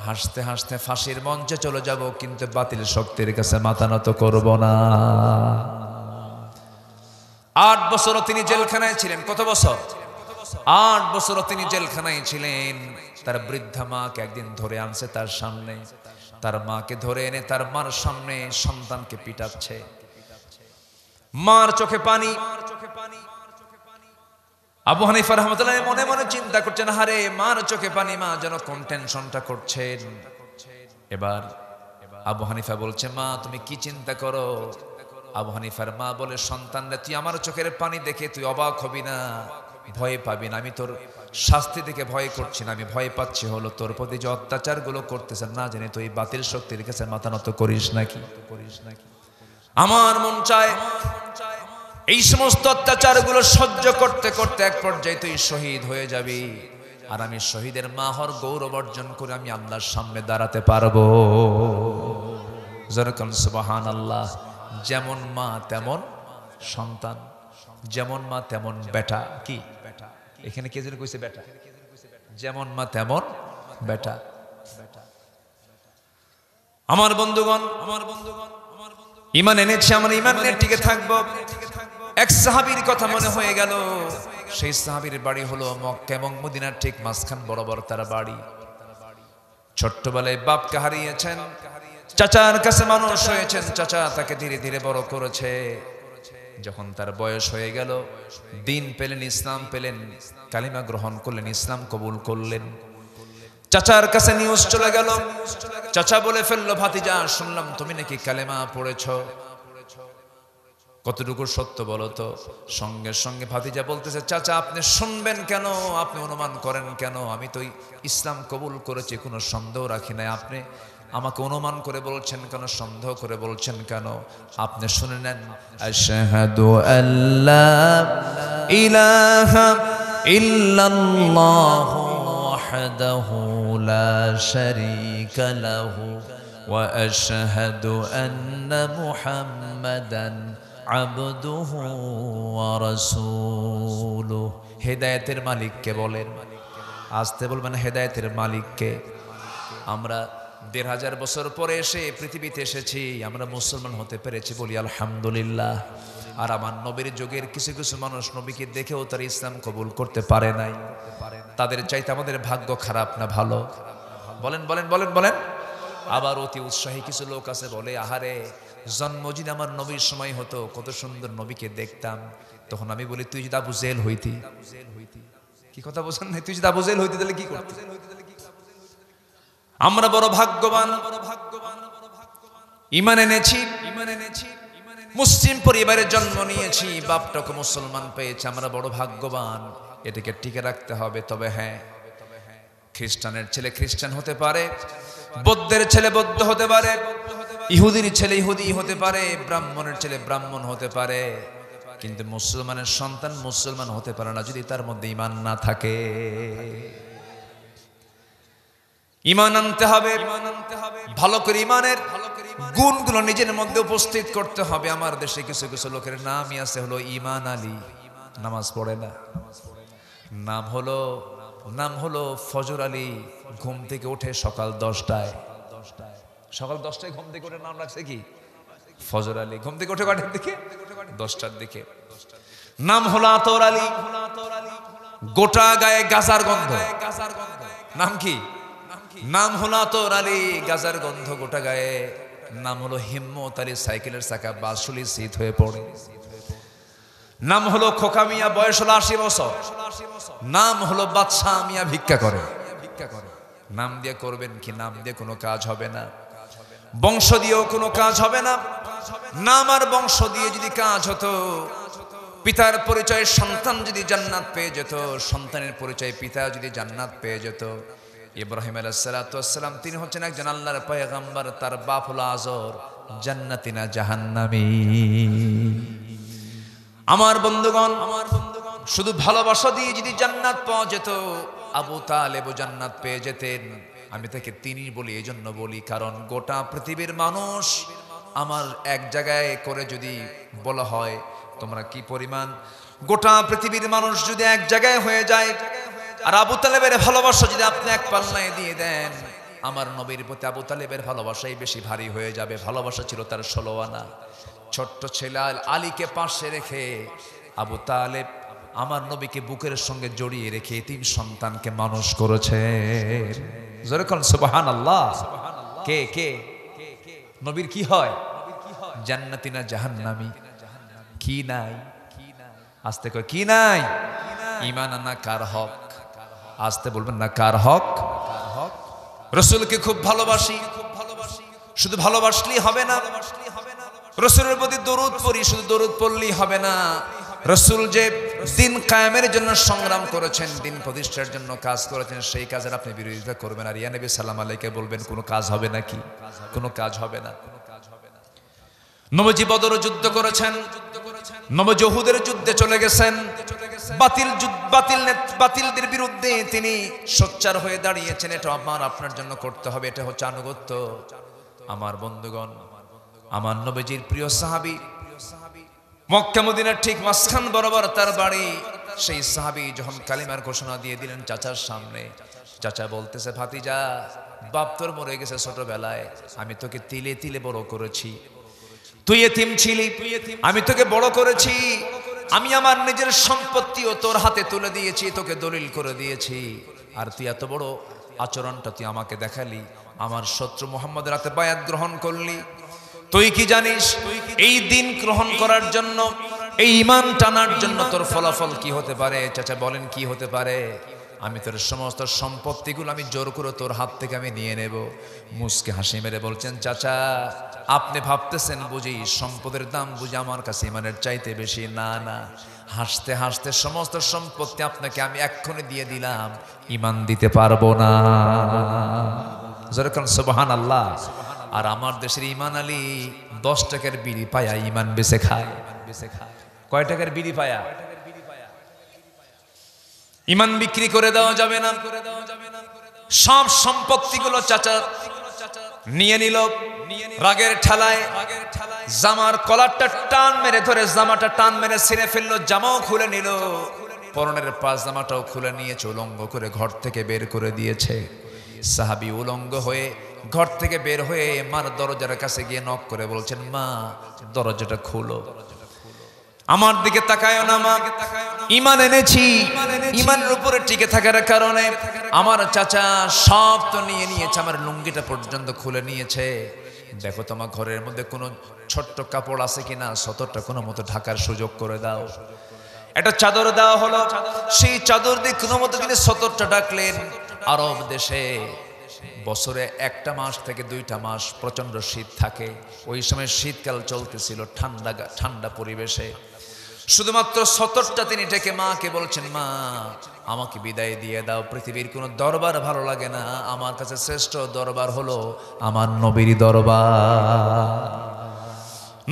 হাসতে হাসতে ফাঁসির মঞ্চে চলে যাব, কিন্তু বাতিল শক্তির কাছে মাথা নত করব না। 8 বছরও তিনি জেলখানায় ছিলেন। কত বছর? 8 বছরও তিনি জেলখানায় ছিলেন। তার বৃদ্ধা মাকে একদিন ধরে আনছে তার সামনে। তার মাকে ধরে এনে তার মার সামনে সন্তানকে পিটাচ্ছে। মার চোখে পানি। আবু হানিফা রাহমাতুল্লাহ মনে মনে চিন্তা করছেন, হারে মার চোখে পানি, মা যেন কোন টেনশনটা করছেন। এবার আবু হানিফা বলছে, মা তুমি কি চিন্তা করো? আবু হানিফার মা বলে, সন্তানরা তুই আমার চোখের পানি দেখে তুই অবাক হবি না, ভয় পাবি না। আমি তোর শাস্তি থেকে ভয় করছি না, আমি ভয় পাচ্ছি হলো তোর প্রতি যে অত্যাচার গুলো করতেছেন না জানি তুই বাতিল শক্তির কাছে মাথা নত করিস নাকি। আমার মন চায় এই সমস্ত অত্যাচার গুলো সহ্য করতে করতে এক পর্যায়ে তুই শহীদ হয়ে যাবি, আর আমি শহীদের মা হওয়ার গৌরব অর্জন করে আমি আল্লাহর সামনে দাঁড়াতে পারবো। যেরকম সুবহানাল্লাহ। যেমন মা তেমন সন্তান, যেমন মা তেমন বেটা। কি এখানে কে যেন কইছে বেটা? যেমন মা তেমন বেটা। আমার বন্ধুগণ, ঈমান এনেছি, আমার ঈমান নিয়ে টিকে থাকবো। এক সাহাবীর কথা মনে হয়ে গেল। সেই সাহাবীর বাড়ি হলো মক্কা এবং মদিনার ঠিক মাঝখান বরাবর তার বাড়ি। ছোট্টবেলায় বাপকে হারিয়েছেন, চাচার কাছে মানুষ হয়েছেন, চাচা তাকে ধীরে ধীরে বড় করেছে। যখন তার বয়স হয়ে গেল, দিন পেলেন, ইসলাম পেলেন, কালিমা গ্রহণ করলেন, ইসলাম কবুল করলেন। চাচার কাছে নিউজ চলে গেল, চাচা বলে ফেললো, ভাতিজা শুনলাম তুমি নাকি কালেমা পড়েছ, কতটুকু সত্য বলো তো? সঙ্গে সঙ্গে ভাতিজা বলতেছে, চাচা আপনি শুনবেন কেন, আপনি অনুমান করেন কেন? আমি তো ইসলাম কবুল করেছি, কোনো সন্দেহ রাখি নাই, আপনি আমাকে অনুমান করে বলছেন কেন, সন্দেহ করে বলছেন কেন? আপনি শুনে নেন। আশহাদু আল্লা ইলাহা ইল্লাল্লাহু ওয়াহদাহু লা শারীকা লাহু ওয়া আশহাদু আন্না মুহাম্মাদান আবদুহু ওয়া রাসূলুহু। হেদায়েতের মালিককে বলেন, আসতে বলবেন, হেদায়েতের মালিককে। আমরা ১৫০০ বছর পরে এসে পৃথিবীতে এসেছি, আমরা মুসলমান হতে পেরেছি, বলি আলহামদুলিল্লাহ। আর আমার নবীর যুগের কিছু কিছু মানুষ নবীকে দেখেও তার ইসলাম কবুল করতে পারে নাই। তাদের চাইতে আমাদের ভাগ্য খারাপ না ভালো? বলেন বলেন বলেন বলেন। আবার অতি উৎসাহী কিছু লোক আছে, বলে আহারে জন্ম যদি আমার নবীর সময় হতো, কত সুন্দর নবীকে দেখতাম। তখন আমি বলি, তুই যদি আবু জেহেল হইতি। কি কথা বলছেন? তুই যদি আবু জেহেল হইতি তাহলে কি করতি? আমরা বড় ভাগ্যবান, ঈমান এনেছি, মুসলিম পরিবারে জন্ম নিয়েছি, বাপটাকে মুসলমান পেয়েছি, আমরা বড় ভাগ্যবান। এটাকে টিকে রাখতে হবে। তবে হ্যাঁ, খ্রিস্টানের ছেলে খ্রিস্টান হতে পারে, বৌদ্ধের ছেলে বৌদ্ধ হতে পারে, ইহুদির ছেলে ইহুদি হতে পারে, ব্রাহ্মণের ছেলে ব্রাহ্মণ হতে পারে, কিন্তু মুসলমানের সন্তান মুসলমান হতে পারে না যদি তার মধ্যে ঈমান না থাকে। ঈমান আনতে হবে, ভালো করে ঈমানের গুণগুলো নিজের মধ্যে উপস্থিত করতে হবে। আমার দেশে কিছু কিছু লোকের নামই আছে হলো ঈমান আলী, নামাজ পড়ে না। নাম হলো ফজর আলী, ঘুম থেকে ওঠে সকাল 10টায়। সকাল 10টায় ঘুম থেকে ওঠে, নাম রাখছে কি ফজর আলী। ঘুম থেকে ওঠে কটার দিকে? 10টার দিকে। নাম হলো আতর আলী, গোটা গায়ে গাজার গন্ধ। নাম কি? নাম হলো আতর আলী, গাজার গন্ধ গোটা গায়ে। নাম হলো হিম্মত আলী, সাইকেলের চাকা বাসুলি শীত হয়ে পড়ে। নাম হলো খোকা মিয়া, বয়স হলো 80 বছর। নাম হলো বাদশাহ মিয়া, ভিক্ষা করে। নাম দিয়ে করবেন কি? নাম দিয়ে কোনো কাজ হবে না, বংশ দিয়েও কোনো কাজ হবে না। নাম আর বংশ দিয়ে যদি কাজ হতো, পিতার পরিচয়ে সন্তান যদি জান্নাত পেয়ে যেত, সন্তানের পরিচয়ে পিতা যদি জান্নাত পেয়ে যেত। ইব্রাহিম আলাইহিস সালাতু ওয়াস সালাম তিনি হচ্ছেন একজন আল্লাহর পয়গম্বর, তার বাপ হলো আজর, জান্নাতি না জাহান্নামী। আমার বন্ধুগণ, শুধু ভালোবাসা দিয়ে যদি জান্নাত পাওয়া যেত, আবু তালেবও জান্নাত পেয়ে যেতেন। আমি তাকে তিনি বলি, এই জন্য বলি কারণ গোটা পৃথিবীর মানুষ আমার এক জায়গায় করে যদি বলা হয় তোমরা কি পরিমাণ, গোটা পৃথিবীর মানুষ যদি এক জায়গায় হয়ে যায়, আর আবু তালেবের ভালোবাসা যদি আপনি এক পাল্লায় দিয়ে দেন, আমার নবীর প্রতি আবু তালেবের ভালোবাসাই বেশি ভারী হয়ে যাবে। ভালোবাসা ছিল তার 16 আনা। ছোট্ট ছেলে আলীকে পাশে রেখে আবু তালেব আমার নবীকে বুকের সঙ্গে জড়িয়ে রেখে 3 সন্তানকে মানুষ করেছে। যেরকম সুবহানাল্লাহ। কে কে নবীর কি হয়? জান্নাতি না জাহান্নামী? কি নাই? আস্তে কয় কি নাই? ঈমান আনা কার হক? আস্তে বলবেন না, কার হক? রাসূলকে খুব ভালোবাসি, শুধু ভালোবাসলেই হবে না, রাসূলের প্রতি দরুদ পড়ি, শুধু দরুদ পড়লেই হবে না। রাসূল যে দিন কায়েমের জন্য সংগ্রাম করেছেন, দিন প্রতিষ্ঠার জন্য কাজ করেছেন, সেই কাজের আপনি বিরোধিতা করবেন আর ইয়া নবী সাল্লাম আলাইকে বলবেন কোনো কাজ হবে নাকি? কোনো কাজ হবে না। নবীজি বদর যুদ্ধ করেছেন, নবীজি উহুদের যুদ্ধে চলে গেছেন, বাতিলদের বিরুদ্ধে তিনি সোচ্চার হয়ে দাঁড়িয়েছেন। এটা আমার আপনার জন্য করতে হবে, এটা হচ্ছে আনুগত্য। আমার বন্ধুগণ, আমার নবীজির প্রিয় সাহাবী, মক্কা মদিনার ঠিক মাঝখান বরাবর তার বাড়ি। সেই সাহাবী যখন কালিমার ঘোষণা দিয়ে দিলেন চাচার সামনে, চাচা বলতেছে, ভাতিজা, বাপ তোর মরে গেছে ছোটবেলায়, আমি তোকে তিলে তিলে বড় করেছি, তুই এতিম ছিলি, আমি তোকে বড় করেছি, আমি আমার নিজের সম্পত্তিও তোর হাতে তুলে দিয়েছি, তোকে দলিল করে দিয়েছি, আর তুই এত বড় আচরণটা তুই আমাকে দেখালি, আমার শত্রু মুহাম্মদের হাতে বায়াত গ্রহণ করলি। তুই কি জানিস এই দিন গ্রহণ করার জন্য, এই ঈমান টানার জন্য তোর ফলাফল কি হতে পারে? চাচা বলেন কি হতে পারে? আমি তোর সমস্ত সম্পত্তিগুলো আমি জোর করে তোর হাত থেকে আমি নিয়ে নেব। মুস্কে হাসি মেরে বলছেন, চাচা আপনি ভাবতেছেন বুঝি সম্পদের দাম বুঝি আমার কাছে ঈমানের চাইতে বেশি? না না, হাসতে হাসতে সমস্ত সম্পত্তি আপনাকে আমি এক্ষুনি দিয়ে দিলাম, ঈমান দিতে পারবো না। যেরকম সুবহানাল্লাহ। আর আমার দেশের ঈমান আলী 10 টাকার বিড়ি পায়া ঈমান বেচে খায়। কয় টাকার বিড়ি পায়া? ঈমান বিক্রি করে দেওয়া যাবে না। সব সম্পত্তিগুলো চাচা নিয়ে নিল রাগের ঠেলায়। জামার কলারটা টান মেরে ধরে জামাটা টান মেরে ছিঁড়ে ফেললো, জামাও খুলে নিল, পরনের পাজামাটাও খুলে নিয়েছে, উলঙ্গ করে ঘর থেকে বের করে দিয়েছে। সাহাবী উলঙ্গ হয়ে ঘর থেকে বের হয়ে মার দরজার কাছে গিয়ে নক করে বলছেন, মা দরজাটা খুলো, আমার দিকে তাকায় না মা, ঈমান এনেছি, ঈমানের উপরে টিকে থাকার কারণে আমার চাচা সব তো নিয়ে নিয়েছে, আমার লুঙ্গিটা পর্যন্ত খুলে নিয়েছে, দেখো তোমার ঘরের মধ্যে কোনো ছোট্ট কাপড় আছে কিনা, সতরটা কোনো মতো ঢাকার সুযোগ করে দাও। একটা চাদর দেওয়া হলো, সেই চাদর দিয়ে কোনো মতো তিনি সতরটা ঢাকলেন। আরব দেশে বছরে 1টা মাস থেকে 2টা মাস প্রচন্ড শীত থাকে, ওই সময় শীতকাল চলতেছিল, ঠান্ডা পরিবেশে শুধুমাত্র সতরটা তিনি ডেকে মাকে বলছেন, মা আমাকে বিদায় দিয়ে দাও, পৃথিবীর কোনো দরবার ভালো লাগে না, আমার কাছে শ্রেষ্ঠ দরবার হলো আমার নবীর দরবার।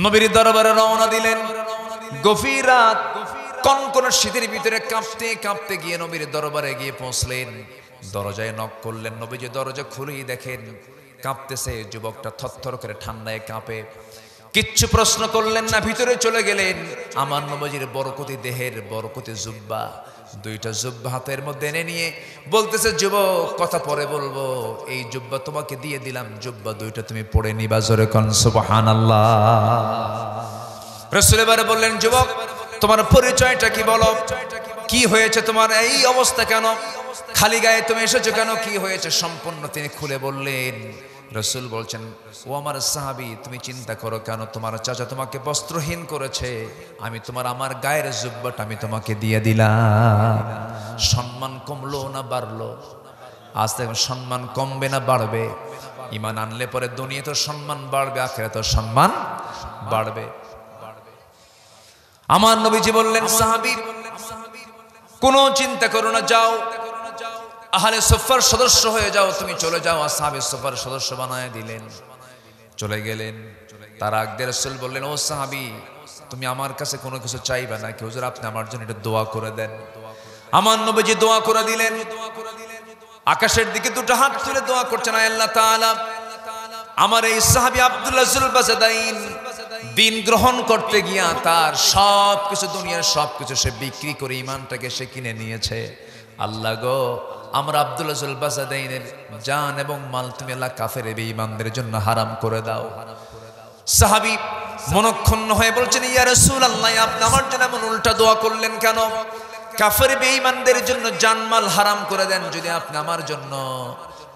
নবীর দরবারে রওনা দিলেন। গভীর রাত, কনকনে শীতের ভিতরে কাঁপতে কাঁপতে গিয়ে নবীর দরবারে গিয়ে পৌঁছলেন। দরজায় নক করলেন, নবীজি দরজা খুলেই দেখেন কাঁপতেছে যুবকটা, থরথর করে ঠান্ডায় কাঁপে। কিচ্ছু প্রশ্ন করলেন না, ভিতরে চলে গেলেন। আমার নবীজির বরকতি দেহের বরকতি জুব্বা, 2টা জুব্বা হাতের মধ্যে এনে নিয়ে বলতেছে, যুবক কথা পরে বলবো, এই জুব্বা তোমাকে দিয়ে দিলাম, জুব্বা 2টা তুমি পড়ে নিবা। জোরে কোন সুবহানাল্লাহ। রাসূল এবারে বললেন, যুবক তোমার পরিচয়টা কি বলো, কি হয়েছে তোমার এই অবস্থা, কেন খালি গায়ে তুমি এসেছো কেন, কি হয়েছে সম্পূর্ণ তিনি খুলে বললেন। রাসূল বলছেন, ও আমার সাহাবী, তুমি চিন্তা করো কেন, তোমার চাচা তোমাকে বস্ত্রহীন করেছে, আমি আমার গায়ের জুব্বাটা আমি তোমাকে দিয়ে দিলাম। সম্মান কমলো না বাড়লো? আজ থেকে সম্মান কমবে না বাড়বে? ঈমান আনলে পরে দুনিয়াতে সম্মান বাড়বে, আখিরাতে সম্মান বাড়বে। আমার নবীজি বললেন, সাহাবী কোনো চিন্তা করো না, যাও আহলে সুফার সদস্য হয়ে যাও, তুমি চলে যাও। আসহাবে সুফার সদস্য বানায় দিলেন, চলে গেলেন। তার আগে রাসূল বললেন, ও সাহাবী তুমি আমার কাছে কোনো কিছু চাইবে না, হুজুর আপনি আমার জন্য এটা দোয়া করে দেন। আমার নবীজি দোয়া করে দিলেন। আকাশের দিকে 2টা হাত তুলে দোয়া করছেন, আল্লাহ তাআলা আমার এই সাহাবী আব্দুল্লাহ যুলবাসাদাইন দিন গ্রহণ করতে গিয়া তার সবকিছু, দুনিয়ার সবকিছু সে বিক্রি করে ঈমানটাকে সে কিনে নিয়েছে। আল্লাহ গো, আমরা আব্দুল্লাহ যুলবাসাদাইনের জান এবং মাল তুমি আল্লাহ কাফের বেঈমানদের জন্য হারাম করে দাও। সাহাবী মনক্ষুণ্ণ হয়ে বলছেন, ইয়া রাসূলুল্লাহ আপনি আমার জন্য এমন উল্টা দোয়া করলেন কেন? কাফের বেঈমানদের জন্য জানমাল হারাম করে দেন, যদি আপনি আমার জন্য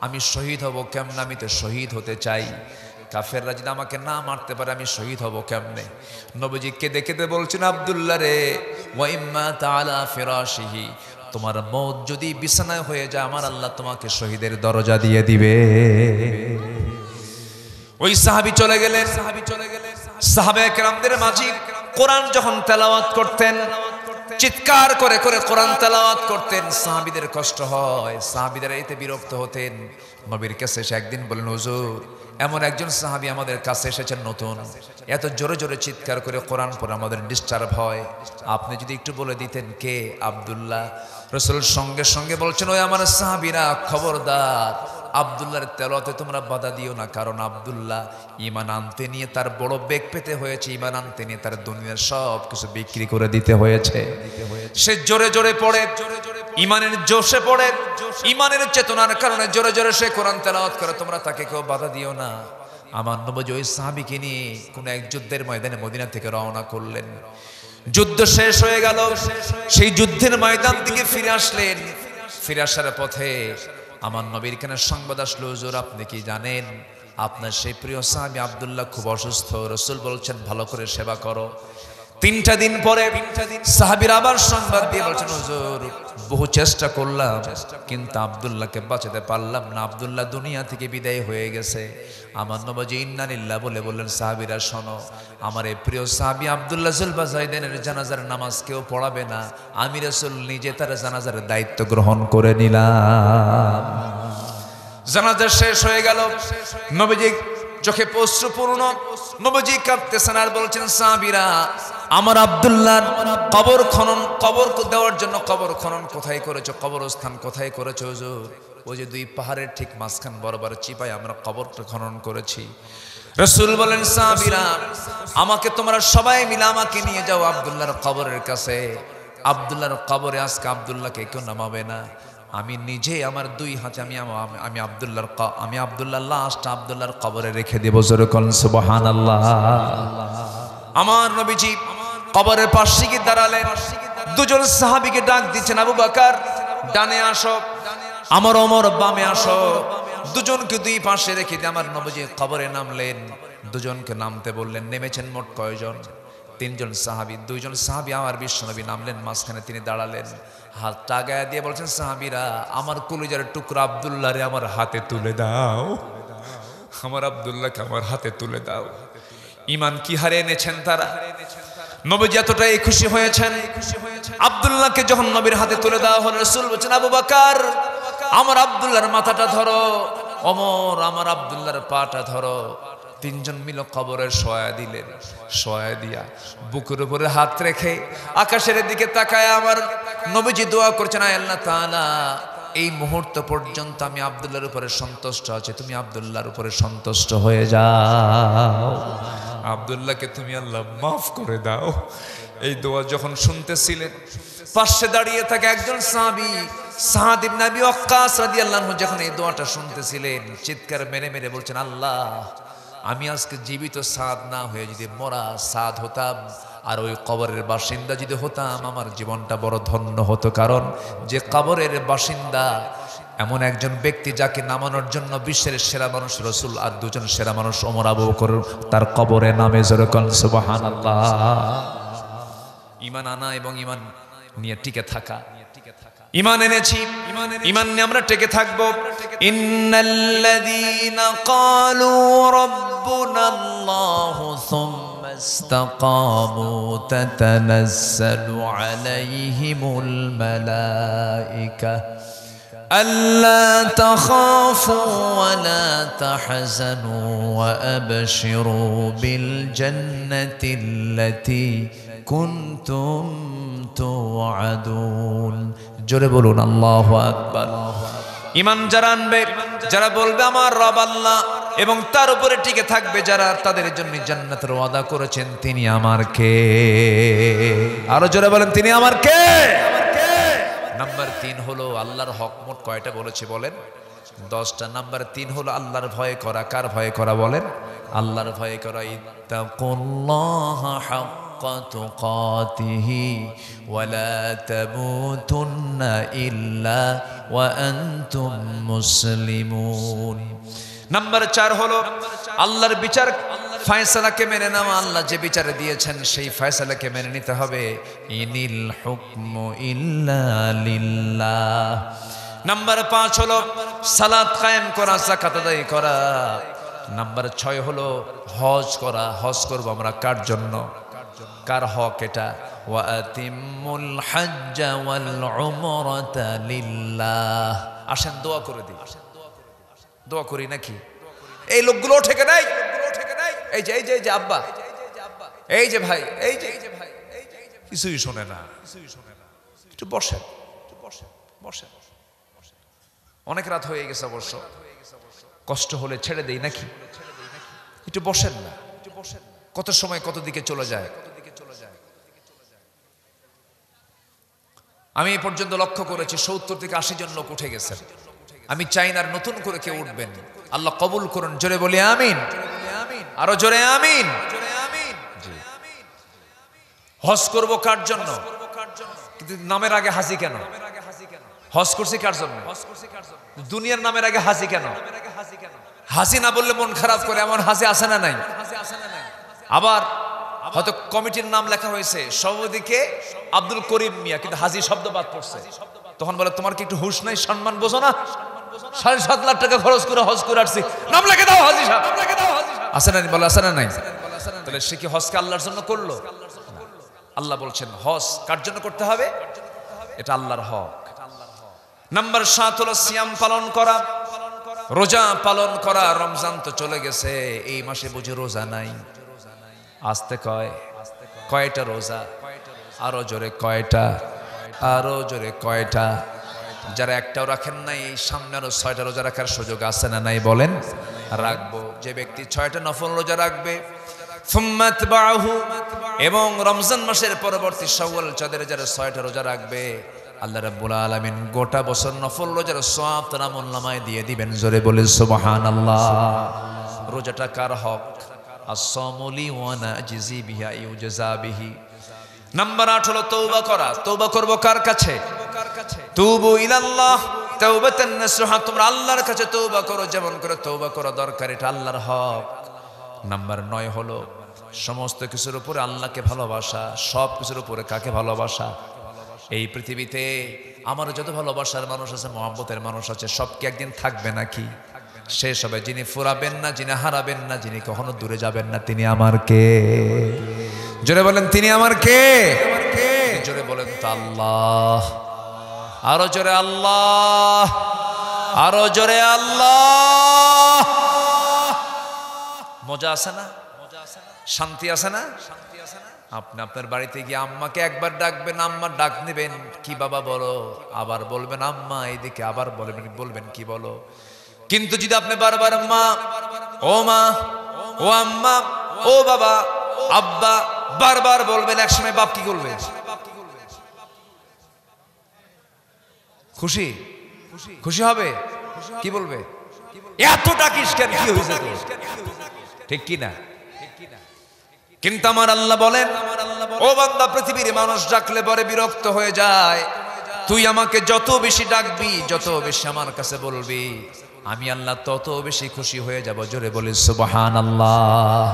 আমি শহীদ হব কেমন, আমি তো শহীদ হতে চাই। কাফেররা যদি আমাকে না মারতে পারে আমি শহীদ হব কেমনে? নবীজি কেঁদে কেঁদে বলছেন, আব্দুল্লাহ রে, ওয়া ইম্মা তাআলা ফিরাশিহি, তোমার মওত যদি বিছানায় হয়ে যায় আমার আল্লাহ তোমাকে শহীদের দরজা দিয়ে দিবে। ওই সাহাবী চলে গেলেন। সাহাবায়ে কেরামদের মাঝে কোরআন যখন তেলাওয়াত করতেন, চিৎকার করে করে কোরআন তেলাওয়াত করতেন, সাহাবীদের কষ্ট হয়, সাহাবীরা এতে বিরক্ত হতেন। নবীর কাছে এসে একদিন বলেন, হুজুর, এমন একজন সাহাবী আমাদের কাছে এসেছেন নতুন, এত জোরে জোরে চিৎকার করে কোরআন পড়ে আমাদের ডিস্টার্ব হয়, আপনি যদি একটু বলে দিতেন কে? আব্দুল্লাহ। রাসূল সঙ্গে সঙ্গে বলছেন, ওই আমার সাহাবীরা, খবরদার, আব্দুল্লাহর তেলাওয়াতে তোমরা বাধা দিও না, কারণ আব্দুল্লাহ ঈমান আনতে নিয়ে তার বড় বেগ পেতে হয়েছে, ঈমান আনতে নিয়ে তার দুনিয়ার সব কিছু বিক্রি করে দিতে হয়েছে। সে জোরে জোরে পড়ে, ঈমানের জোশে পড়ে, ঈমানের চেতনার কারণে জোরে জোরে সে কোরআন তেলাওয়াত করে, তোমরা তাকে কেউ বাধা দিও না। আমার নবী ওই সাহাবীকে নিয়ে কোন এক যুদ্ধের ময়দানে মদিনা থেকে রওনা করলেন। যুদ্ধ শেষ হয়ে গেল, সেই যুদ্ধের ময়দান থেকে ফিরে আসলেন। ফিরে আসার পথে আমার নবীর কানে সংবাদ আসলো, হুজুর আপনি কি জানেন আপনার সেই প্রিয় সাহাবী আব্দুল্লাহ খুব অসুস্থ। রাসূল বলছেন, ভালো করে সেবা করো। 3টা দিন পরে সাহাবীরা আবার সংবাদ দিয়ে বলছেন, হুজুর বহু চেষ্টা করলাম কিন্তু আব্দুল্লাহকে বাঁচাতে পারলাম না, আব্দুল্লাহ দুনিয়া থেকে বিদায় হয়ে গেছে। আমার নবী ইন্না লিল্লাহি বলে বললেন, সাহাবীরা শোনো, আমার এই প্রিয় সাহাবী আব্দুল্লাহ জুলবাজাইদের জানাজার নামাজ কেউ পড়াবে না, আমি রাসূল নিজে তার জানাজার দায়িত্ব গ্রহণ করে নিলাম। জানাজা শেষ হয়ে গেল, নবীজি চোখে অশ্রুপূর্ণ, নবীজি কাঁদতেছেন আর বলছেন, সাহাবীরা, আমার আব্দুল্লাহর কবর খনন, কবর দেওয়ার জন্য কবর খনন কোথায় করেছো, কবরস্থান কোথায় করেছো? হুজুর ওই যে 2 পাহাড়ের ঠিক মাঝখান বরাবর চিপায় আমরা কবরটা খনন করেছি। রাসূল বলেন, সাহাবীরা, আমাকে তোমরা সবাই মিলে আমাকে নিয়ে যাও আব্দুল্লাহর কবরের কাছে। আব্দুল্লাহর কবরে আজকে আব্দুল্লাহকে কেউ নামাবে না, আমি নিজে আমার 2 হাতে আমি আব্দুল্লাহর লাশটা আব্দুল্লাহর কবরে রেখে দেব। জোরে বলেন সুবহানাল্লাহ। আমার নবীজি কবরের পাশে গিয়ে দাঁড়ালেন, 2জন সাহাবীকে ডাক দিচ্ছেন, আবু বকর ডানে আসো, আমার ওমর বামে আসো। 2জনকে 2 পাশে রেখে দিয়ে আমার নবীজি কবরে নামলেন। 2জনকে নামতে বললেন, নেমেছেন মোট কয়জন? 3জন সাহাবী। 2জন সাহাবী আমার বিশ্বনবী নামলেন, মাঝখানে তিনি দাঁড়ালেন, হাতটা গায়ে দিয়ে বলছেন, সাহাবীরা, আমার কলিজার টুকরা আব্দুল্লাহ রে আমার হাতে তুলে দাও, আমার আব্দুল্লাহকে আমার হাতে তুলে দাও। ঈমান কি হারে এনেছেন তারা! নবীজি এতটাই খুশি হয়েছেন। আব্দুল্লাহকে যখন নবীর হাতে তুলে দেওয়া হলো, রাসূল বলেছেন, আবু বকর আমার আব্দুল্লাহর মাথাটা ধরো, ওমর আমার আব্দুল্লাহর পাটা ধরো। 3জন মিলে কবরে শোয়া দিলেন। শোয়া দিয়া বুকের উপরে হাত রেখে আকাশের দিকে তাকায় আমার নবীজি দোয়া করছেন, আয় আল্লাহ তাআলা, এই মুহূর্ত পর্যন্ত আমি আব্দুল্লাহর উপরে সন্তুষ্ট আছি, তুমি আব্দুল্লাহর উপরে সন্তুষ্ট হয়ে যাও, আব্দুল্লাহকে তুমি আল্লাহ মাফ করে দাও। এই দোয়া যখন শুনতেছিলেন, পাশে দাঁড়িয়ে থাকে একজন সাহাবী সাদ ইবনে আবি ওয়াক্কাস রাদিয়াল্লাহু আনহু, যখন এই দোয়াটা শুনতেছিলেন চিৎকার মেরে মেরে বলছেন, আল্লাহ, আমি আজকে জীবিত সাদ না হয়ে যদি মরা সাদ হতাম আর ওই কবরের বাসিন্দা যদি হতাম, আমার জীবনটা বড় ধন্য হতো। কারণ যে কবরের বাসিন্দা এমন একজন ব্যক্তি যাকে নামানোর জন্য বিশ্বের সেরা মানুষ রাসূল আর 2জন সেরা মানুষ ওমর আবু বকর তার কবরে নামে। জোরে বলেন সুবহানাল্লাহ। ঈমান আনা এবং ঈমান নিয়ে টিকে থাকা, ঈমান এনেছি, ঈমান নিয়ে আমরা টিকে থাকবো। ইন্নাল্লাযীনা ক্বালু রাব্বুনাল্লাহু সুম্মা ইসতাকামু তাতানাজ্জালু আলাইহিমুল মালায়েকা আল্লা তাখাফু ওয়া লা তাহজানু ওয়া আবশিরু বিল জান্নাতিল্লাতী কুনতুম তুআদুন। জোরে বলুন আল্লাহু আকবার। ঈমান যারা আনবে, যারা বলবে আমার রব আল্লাহ এবং তার উপরে টিকে থাকবে, যারা তাদের জন্য জান্নাতের ওয়াদা করেছেন, তিনি আমার কে? আরো জোরে বলেন, তিনি আমার কে? নাম্বার 3 হলো আল্লাহর হক। মোট কয়টা বলেছে বলেন? 10টা। নাম্বার 3 হলো আল্লাহর ভয় করা। কার ভয় করা বলেন? আল্লাহর ভয় করা। ইত্তাকুল্লাহা হাক্কা তুকাতিহি ওয়া লা তামুতুন্না ইল্লা ওয়া আনতুম মুসলিমুন। নাম্বার 4 হলো আল্লাহর বিচার ফয়সালাকে মেনে নেওয়া। আল্লাহ যে বিচারে দিয়েছেন সেই ফয়সালাকে মেনে নিতে হবে। ইনিল হুকমু ইল্লা লিল্লাহ। নাম্বার 5 হলো সালাত কায়েম করা, যাকাত আদায় করা। নাম্বার 6 হলো হজ করা। হজ করব আমরা কার জন্য? কার হক এটা? ওয়া আতিমুল হজ্জ ওয়াল উমরাতা লিল্লাহ। আসেন দোয়া করে দিই। দোয়া করি নাকি? এই লোকগুলো থেকে নাই, এই যে আব্বা, এই যে ভাই, এই যে ভাই, কিছুই শোনে না। একটু বসেন, বসেন। অনেক রাত হয়ে গেছে অবশ্য, কষ্ট হলে ছেড়ে দেই নাকি? একটু বসেন না। কত সময় কত দিকে চলে যায়। আমি এই পর্যন্ত লক্ষ্য করেছি 70 থেকে 80 জন লোক উঠে গেছেন। আমি চাই না আর নতুন করে কেউ উঠবেন। আল্লাহ কবুল করুন। জোরে বলি আমিন। আরো জোরে আমিন। হজ করব কার জন্য? কিন্তু নামের আগে হাসি কেন? হজ করছি কার জন্য? দুনিয়ার নামের আগে হাসি কেন? হাসি না বললে মন খারাপ করে, এমন হাসি আসে না নাই? আবার হয়তো কমিটির নাম লেখা হয়েছে সভাপতিকে আব্দুল করিম মিয়া, কিন্তু হাজি শব্দ বাদ পড়ছে। তখন বলে তোমার কি একটু হুঁশ নাই, সম্মান বোঝো না? 7.5 লাখ টাকা খরচ করে হজ করে আসছি, নাম লিখে দাও হাজি সাহেব। আসে না? বলে আসে না নাই? তাহলে সে কি হজকে আল্লাহর জন্য করলো? আল্লাহ বলছেন হজ কার জন্য করতে হবে? এটা আল্লাহর হক। নাম্বার 7 হলো সিয়াম পালন করা, রোজা পালন করা। রমজান তো চলে গেছে, এই মাসে বুঝি রোজা নাই। আসতে কয়টা রোজা? আরো জোরে কয়টা? আরো জোরে কয়টা? যারা একটাও রাখেন নাই, এই সামনে আরো 6টা রোজা রাখার সুযোগ আছে না নাই বলেন? রাখবো। যে ব্যক্তি 6টা নফল রোজা রাখবে, এবং রমজান মাসের পরবর্তী শাওয়াল চাঁদের যারা 6টা রোজা রাখবে, আল্লাহ রাব্বুল আলামিন গোটা বছর নফল রোজার সওয়াব তার আমলনামায় দিয়ে দিবেন। জোরে বলে সুবহানাল্লাহ। রোজাটা কার হক? as-sawmu li wa najzi bihi yujza bihi। Number 8 হলো তওবা করা। তওবা করব কার কাছে? তুবু ইলাল্লাহ তাওবাতান নাসুহা। তোমরা আল্লাহর কাছে তওবা করো, যেমন করে তওবা করা দরকার, এটা আল্লাহর হক। নাম্বার 9 হলো সমস্ত কিছুর উপরে আল্লাহকে ভালোবাসা। সব কিছুর উপরে কাকে ভালোবাসা? এই পৃথিবীতে আমার যত ভালোবাসার মানুষ আছে, মহব্বতের মানুষ আছে, সব কি একদিন থাকবে নাকি? শেষ হবে। যিনি ফুরাবেন না, যিনি হারাবেন না, যিনি কখনো দূরে যাবেন না, তিনি আমার কে? জোরে বলেন, তিনি আমার কে? জোরে বলেন তো আল্লাহ। আরো জোরে আল্লাহ, আরো জোরে আল্লাহ। মজা আছে না? শান্তি আছে না? আপনি আপনার বাড়িতে গিয়ে আম্মাকে একবার ডাকবেন, আম্মা ডাক নেবেন, কি বাবা বলো, আবার বলবেন আম্মা এইদিকে, আবার বলবেন কি বলো। কিন্তু যদি আপনি বারবার মা, ও মা, ও আম্মা, ও বাবা, আব্বা বারবার বলবেন, একসময় বাপ কি করবে? খুশি খুশি হবে? কি বলবে? এত ডাকিস কেন, কি হয়েছে তো? ঠিক কি না? কিন্তু আমার আল্লাহ বলেন, ও বান্দা, পৃথিবীর মানুষ ডাকলে পরে বিরক্ত হয়ে যায়। তুই আমাকে যত বেশি ডাকবি, যত বেশি আমার কাছে বলবি, আমি আল্লাহ তত বেশি খুশি হয়ে যাব। জোরে বলি সুবহানাল্লাহ।